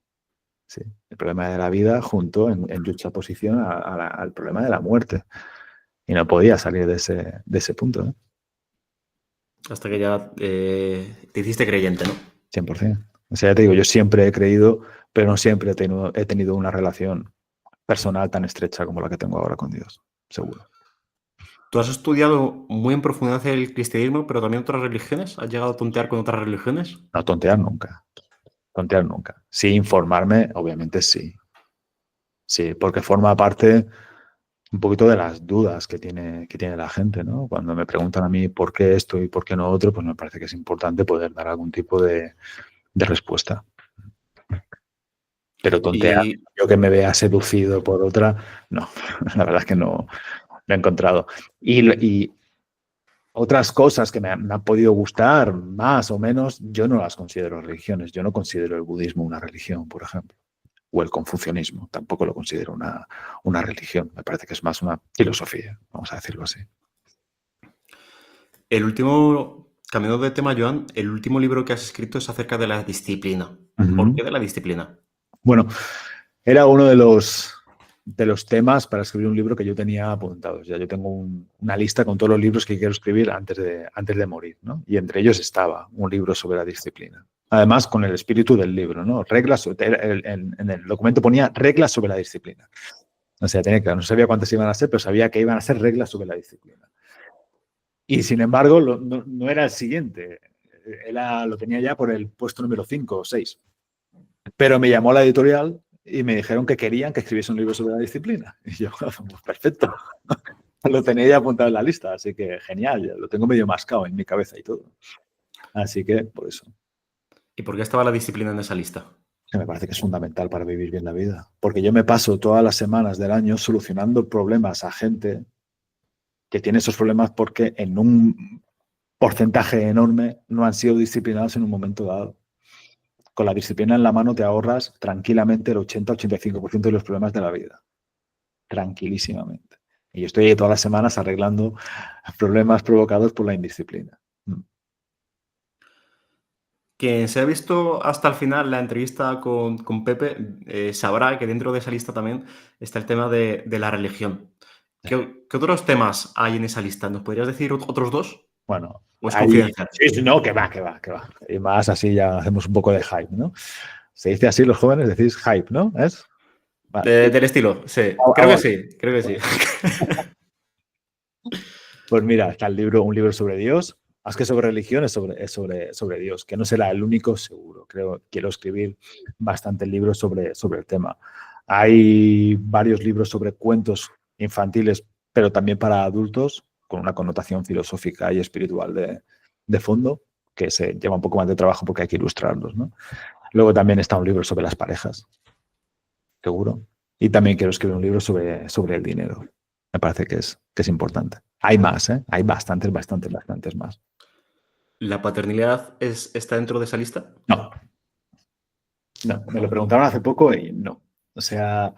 Sí, el problema de la vida junto en juxtaposición al problema de la muerte. Y no podía salir de ese punto, ¿no? Hasta que ya te hiciste creyente, ¿no? 100%. O sea, ya te digo, yo siempre he creído, pero no siempre he tenido una relación personal tan estrecha como la que tengo ahora con Dios, seguro. Tú has estudiado muy en profundidad el cristianismo, pero también otras religiones. ¿Has llegado a tontear con otras religiones? No tontear nunca. Tontear nunca. Sí, informarme, obviamente sí. Sí, porque forma parte un poquito de las dudas que tiene la gente, ¿no? Cuando me preguntan a mí por qué esto y por qué no otro, pues me parece que es importante poder dar algún tipo de respuesta. Pero tontear, Y, yo que me vea seducido por otra, no, la verdad es que no lo he encontrado. Y otras cosas que me han podido gustar más o menos, yo no las considero religiones. Yo no considero el budismo una religión, por ejemplo. O el confucianismo, tampoco lo considero una religión. Me parece que es más una filosofía, vamos a decirlo así. el último, cambiando de tema, Joan, el último libro que has escrito es acerca de la disciplina. ¿Por qué de la disciplina? Bueno, era uno de los temas para escribir un libro que yo tenía apuntados. Ya yo tengo una lista con todos los libros que quiero escribir antes de morir, ¿no? Y entre ellos estaba un libro sobre la disciplina. Además, con el espíritu del libro, ¿no? Reglas, en el documento ponía reglas sobre la disciplina. O sea, no sabía cuántas iban a ser, pero sabía que iban a ser reglas sobre la disciplina. Y sin embargo, no era el siguiente. lo tenía ya por el puesto número 5 o 6. Pero me llamó la editorial y me dijeron que querían que escribiese un libro sobre la disciplina. Y yo, pues perfecto. Lo tenía ya apuntado en la lista, así que genial. Ya lo tengo medio mascado en mi cabeza y todo. Así que, por eso. ¿Y por qué estaba la disciplina en esa lista? Que me parece que es fundamental para vivir bien la vida. Porque yo me paso todas las semanas del año solucionando problemas a gente que tiene esos problemas porque en un porcentaje enorme no han sido disciplinados en un momento dado. Con la disciplina en la mano te ahorras tranquilamente el 80-85% de los problemas de la vida. Tranquilísimamente. Y yo estoy ahí todas las semanas arreglando problemas provocados por la indisciplina. Quien se ha visto hasta el final la entrevista con Pepe sabrá que dentro de esa lista también está el tema de la religión. ¿Qué otros temas hay en esa lista? ¿Nos podrías decir otros dos? Bueno, ¿O es ahí, confidencial? sí, no, que va, que va, que va. Y más así ya hacemos un poco de hype, ¿no? Se dice así los jóvenes, decís hype, ¿no? ¿Es? Vale. Del estilo, sí. Ah, Creo que bueno. sí, creo que sí. Pues mira, está un libro sobre Dios. Más que sobre religión, es sobre Dios, que no será el único seguro. Quiero escribir bastantes libros sobre el tema. Hay varios libros sobre cuentos infantiles, pero también para adultos, con una connotación filosófica y espiritual de fondo, que se lleva un poco más de trabajo porque hay que ilustrarlos, ¿no? Luego también está un libro sobre las parejas, seguro. Y también quiero escribir un libro sobre el dinero. Me parece que es importante. Hay más, ¿eh? Hay bastantes más. ¿La paternidad está dentro de esa lista? No, no. Me lo preguntaron hace poco y no. O sea,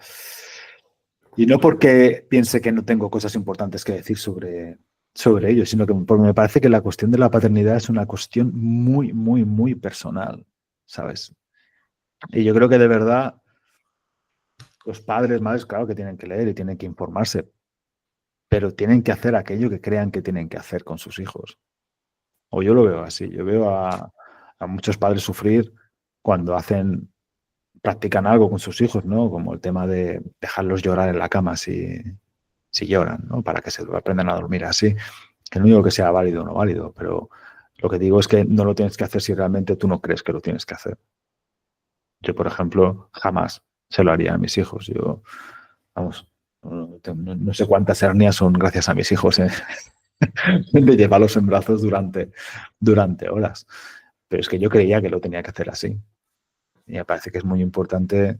y no porque piense que no tengo cosas importantes que decir sobre ello, sino que porque me parece que la cuestión de la paternidad es una cuestión muy, muy, muy personal, ¿sabes? Y yo creo que de verdad los padres, madres, claro que tienen que leer y tienen que informarse, pero tienen que hacer aquello que crean que tienen que hacer con sus hijos. O yo lo veo así. Yo veo a muchos padres sufrir cuando practican algo con sus hijos, ¿no? Como el tema de dejarlos llorar en la cama si lloran, ¿no? Para que se aprendan a dormir así. Que no digo que sea válido o no válido, pero lo que digo es que no lo tienes que hacer si realmente tú no crees que lo tienes que hacer. Yo, por ejemplo, jamás se lo haría a mis hijos. Yo, vamos, no sé cuántas hernias son gracias a mis hijos, ¿eh? De llevarlos en brazos durante horas. Pero es que yo creía que lo tenía que hacer así. Y me parece que es muy importante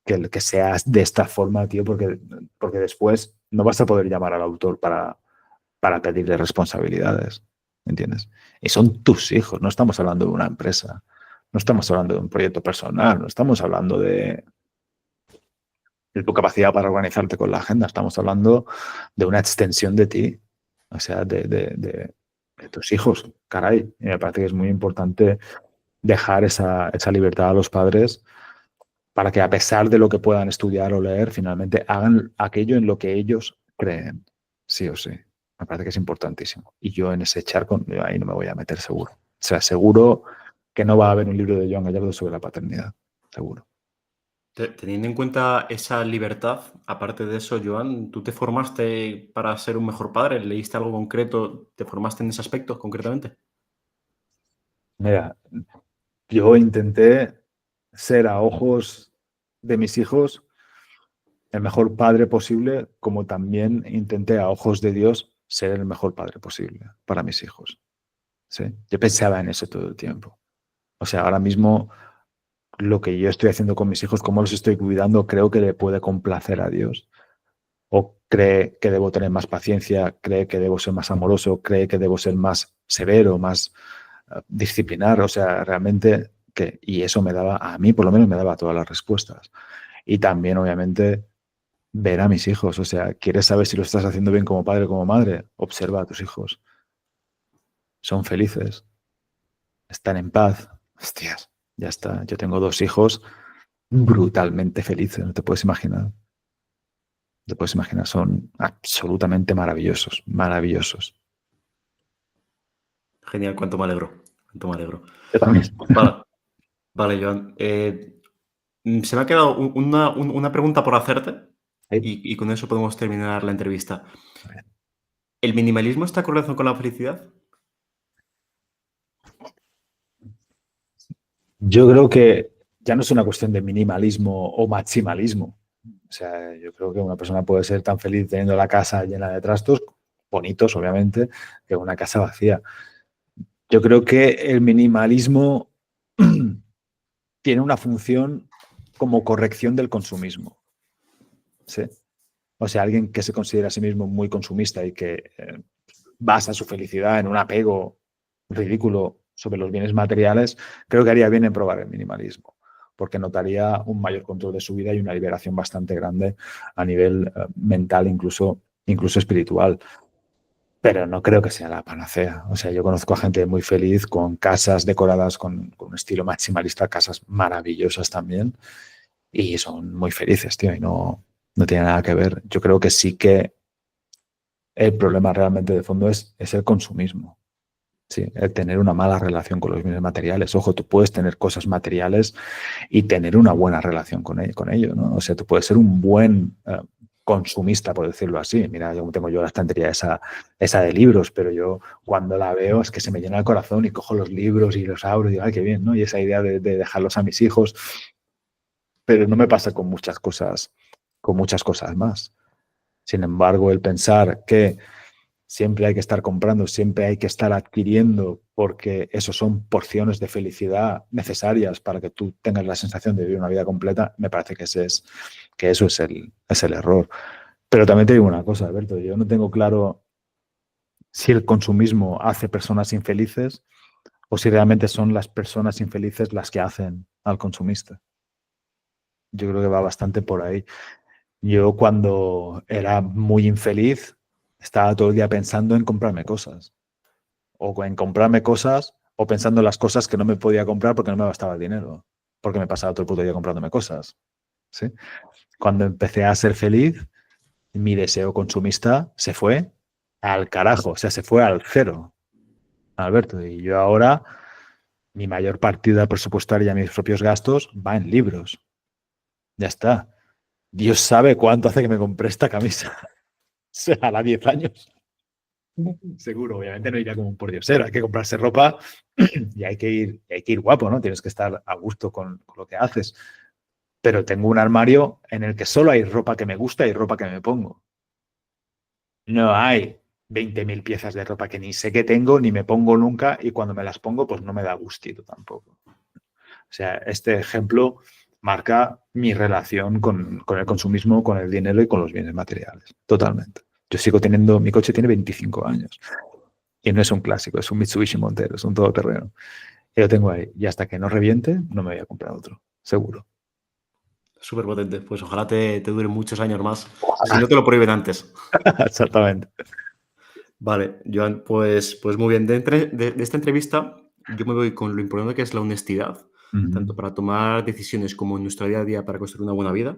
que seas de esta forma, tío, porque después no vas a poder llamar al autor para pedirle responsabilidades, ¿entiendes? Y son tus hijos, no estamos hablando de una empresa, no estamos hablando de un proyecto personal, no estamos hablando de tu capacidad para organizarte con la agenda, estamos hablando de una extensión de ti, o sea, de tus hijos, caray. Y me parece que es muy importante dejar esa libertad a los padres para que a pesar de lo que puedan estudiar o leer, finalmente hagan aquello en lo que ellos creen, sí o sí. Me parece que es importantísimo. Y yo en ese charco, yo ahí no me voy a meter seguro. O sea, seguro que no va a haber un libro de Joan Gallardo sobre la paternidad, seguro. Teniendo en cuenta esa libertad, aparte de eso, Joan, ¿tú te formaste para ser un mejor padre? ¿Leíste algo concreto? ¿Te formaste en ese aspecto concretamente? Mira, yo intenté ser a ojos de mis hijos el mejor padre posible, como también intenté a ojos de Dios ser el mejor padre posible para mis hijos. ¿Sí? Yo pensaba en eso todo el tiempo. O sea, ahora mismo lo que yo estoy haciendo con mis hijos, cómo los estoy cuidando, creo que le puede complacer a Dios. O cree que debo tener más paciencia, cree que debo ser más amoroso, cree que debo ser más severo, más disciplinar. O sea, realmente y eso me daba, a mí por lo menos me daba todas las respuestas. Y también, obviamente, ver a mis hijos. O sea, ¿quieres saber si lo estás haciendo bien como padre o como madre? Observa a tus hijos. Son felices, están en paz. Hostias, ya está. Yo tengo 2 hijos brutalmente felices, no te puedes imaginar. No te puedes imaginar, son absolutamente maravillosos, maravillosos. Genial, cuánto me alegro. Cuánto me alegro. Yo también. Vale, vale, Joan. Se me ha quedado una pregunta por hacerte y con eso podemos terminar la entrevista. ¿El minimalismo está correlacionado con la felicidad? Yo creo que ya no es una cuestión de minimalismo o maximalismo. O sea, yo creo que una persona puede ser tan feliz teniendo la casa llena de trastos, bonitos, obviamente, que una casa vacía. Yo creo que el minimalismo tiene una función como corrección del consumismo. ¿Sí? O sea, alguien que se considera a sí mismo muy consumista y que basa su felicidad en un apego ridículo sobre los bienes materiales, creo que haría bien en probar el minimalismo, porque notaría un mayor control de su vida y una liberación bastante grande a nivel mental, incluso espiritual. Pero no creo que sea la panacea. O sea, yo conozco a gente muy feliz con casas decoradas con un estilo maximalista, casas maravillosas también, y son muy felices, tío, y no tiene nada que ver. Yo creo que sí que el problema realmente de fondo es el consumismo. Sí, el tener una mala relación con los bienes materiales. Ojo, tú puedes tener cosas materiales y tener una buena relación con ello, ¿no? O sea, tú puedes ser un buen consumista, por decirlo así. Mira, yo tengo yo la estantería esa de libros, pero yo cuando la veo es que se me llena el corazón y cojo los libros y los abro y digo, ay, qué bien, ¿no? Y esa idea de dejarlos a mis hijos, pero no me pasa con muchas cosas más. Sin embargo, el pensar que siempre hay que estar comprando, siempre hay que estar adquiriendo, porque eso son porciones de felicidad necesarias para que tú tengas la sensación de vivir una vida completa, me parece que eso es el error. Pero también te digo una cosa, Alberto, yo no tengo claro si el consumismo hace personas infelices o si realmente son las personas infelices las que hacen al consumista. Yo creo que va bastante por ahí. Yo cuando era muy infeliz estaba todo el día pensando en comprarme cosas o en comprarme cosas o pensando en las cosas que no me podía comprar porque no me bastaba el dinero, porque me pasaba todo el puto día comprándome cosas. ¿Sí? Cuando empecé a ser feliz, mi deseo consumista se fue al carajo, o sea, se fue al cero, Alberto. Y yo ahora, mi mayor partida presupuestaria, mis propios gastos, va en libros. Ya está. Dios sabe cuánto hace que me compré esta camisa. O sea, a 10 años. Seguro, obviamente no iría como un pordiosero, hay que comprarse ropa y hay que ir guapo, ¿no? Tienes que estar a gusto con lo que haces. Pero tengo un armario en el que solo hay ropa que me gusta y ropa que me pongo. No hay 20.000 piezas de ropa que ni sé que tengo, ni me pongo nunca, y cuando me las pongo, pues no me da gustito tampoco. O sea, este ejemplo marca mi relación con el consumismo, con el dinero y con los bienes materiales. Totalmente. Yo sigo teniendo, mi coche tiene 25 años. Y no es un clásico, es un Mitsubishi Montero, es un todoterreno. Y lo tengo ahí. Y hasta que no reviente, no me voy a comprar otro, seguro. Súper potente. Pues ojalá te dure muchos años más. Si Ojalá. no te lo prohíben antes. Exactamente. Vale, Joan, pues muy bien. De esta entrevista, yo me voy con lo importante que es la honestidad, tanto Ujú. para tomar decisiones como en nuestro día a día para construir una buena vida,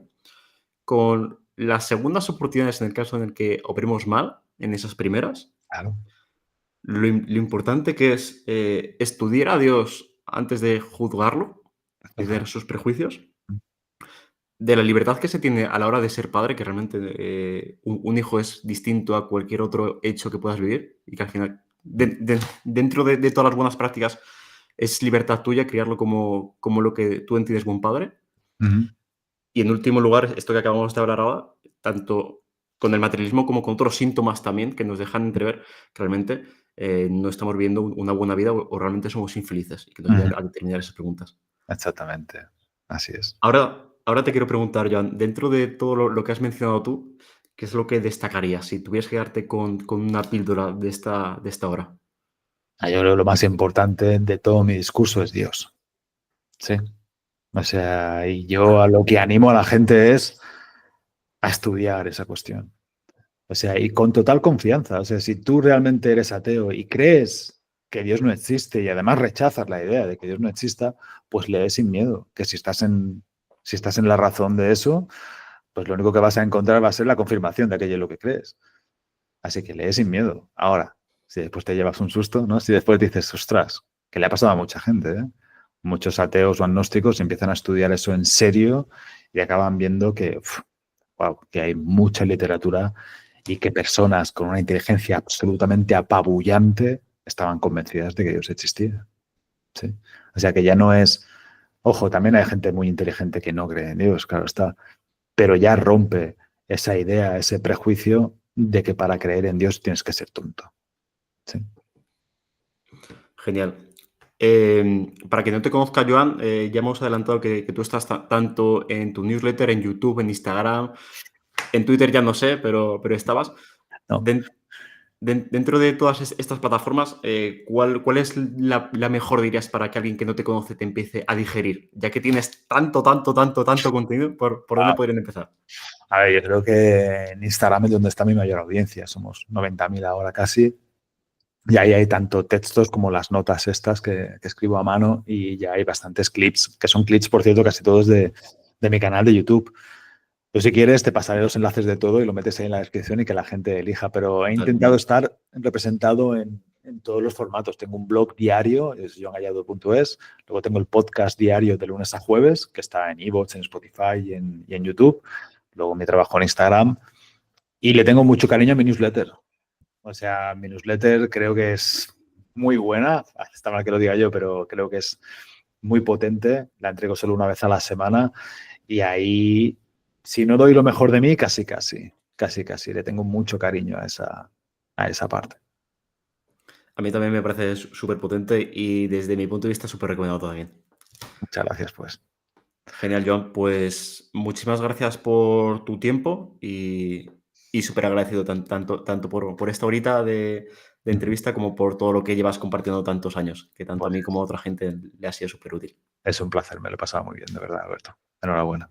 con las segundas oportunidades en el caso en el que operemos mal en esas primeras, Claro. lo importante que es estudiar a Dios antes de juzgarlo y de sus prejuicios, de la libertad que se tiene a la hora de ser padre, que realmente un hijo es distinto a cualquier otro hecho que puedas vivir y que al final, dentro de todas las buenas prácticas, es libertad tuya criarlo como lo que tú entiendes buen padre. Ujú. Y en último lugar, esto que acabamos de hablar ahora, tanto con el materialismo como con otros síntomas también que nos dejan entrever que realmente no estamos viviendo una buena vida o realmente somos infelices y que nos Ujú. llevan a determinar esas preguntas. Exactamente. Así es. Ahora te quiero preguntar, Joan, dentro de todo lo que has mencionado tú, ¿qué es lo que destacarías si tuvieras que quedarte con una píldora de esta hora? Yo creo que lo más importante de todo mi discurso es Dios. Sí. O sea, y yo a lo que animo a la gente es a estudiar esa cuestión. O sea, y con total confianza. O sea, si tú realmente eres ateo y crees que Dios no existe y además rechazas la idea de que Dios no exista, pues lee sin miedo. Que si estás en la razón de eso, pues lo único que vas a encontrar va a ser la confirmación de aquello en lo que crees. Así que lee sin miedo. Ahora, si después te llevas un susto, ¿no? Si después dices, ostras, que le ha pasado a mucha gente, ¿eh? Muchos ateos o agnósticos empiezan a estudiar eso en serio y acaban viendo que, wow, que hay mucha literatura y que personas con una inteligencia absolutamente apabullante estaban convencidas de que Dios existía. ¿Sí? O sea que ya no es Ojo, también hay gente muy inteligente que no cree en Dios, claro está, pero ya rompe esa idea, ese prejuicio de que para creer en Dios tienes que ser tonto. ¿Sí? Genial. Para quien no te conozca, Joan, ya hemos adelantado que tú estás tanto en tu newsletter, en YouTube, en Instagram, en Twitter ya no sé, pero estabas. No. Dentro de todas estas plataformas, ¿cuál es la mejor, dirías, para que alguien que no te conoce te empiece a digerir? Ya que tienes tanto contenido, ¿por dónde podrían empezar? A ver, yo creo que en Instagram es donde está mi mayor audiencia. Somos 90.000 ahora casi. Y ahí hay tanto textos como las notas estas que escribo a mano y ya hay bastantes clips, que son clips, por cierto, casi todos de mi canal de YouTube. Yo, si quieres, te pasaré los enlaces de todo y lo metes ahí en la descripción y que la gente elija. Pero he intentado estar representado en todos los formatos. Tengo un blog diario, es joangallado.es. Luego tengo el podcast diario de lunes a jueves, que está en iVoox, en Spotify y en YouTube. Luego mi trabajo en Instagram. Y le tengo mucho cariño a mi newsletter. O sea, mi newsletter creo que es muy buena. Está mal que lo diga yo, pero creo que es muy potente. La entrego solo una vez a la semana. Y ahí, si no doy lo mejor de mí, casi. Le tengo mucho cariño a esa parte. A mí también me parece súper potente y desde mi punto de vista súper recomendado también. Muchas gracias, pues. Genial, Joan. Pues muchísimas gracias por tu tiempo y súper agradecido tanto por esta horita de entrevista como por todo lo que llevas compartiendo tantos años, que tanto a Pues mí como a otra gente le ha sido súper útil. es un placer, me lo he pasado muy bien, de verdad, Alberto. Enhorabuena.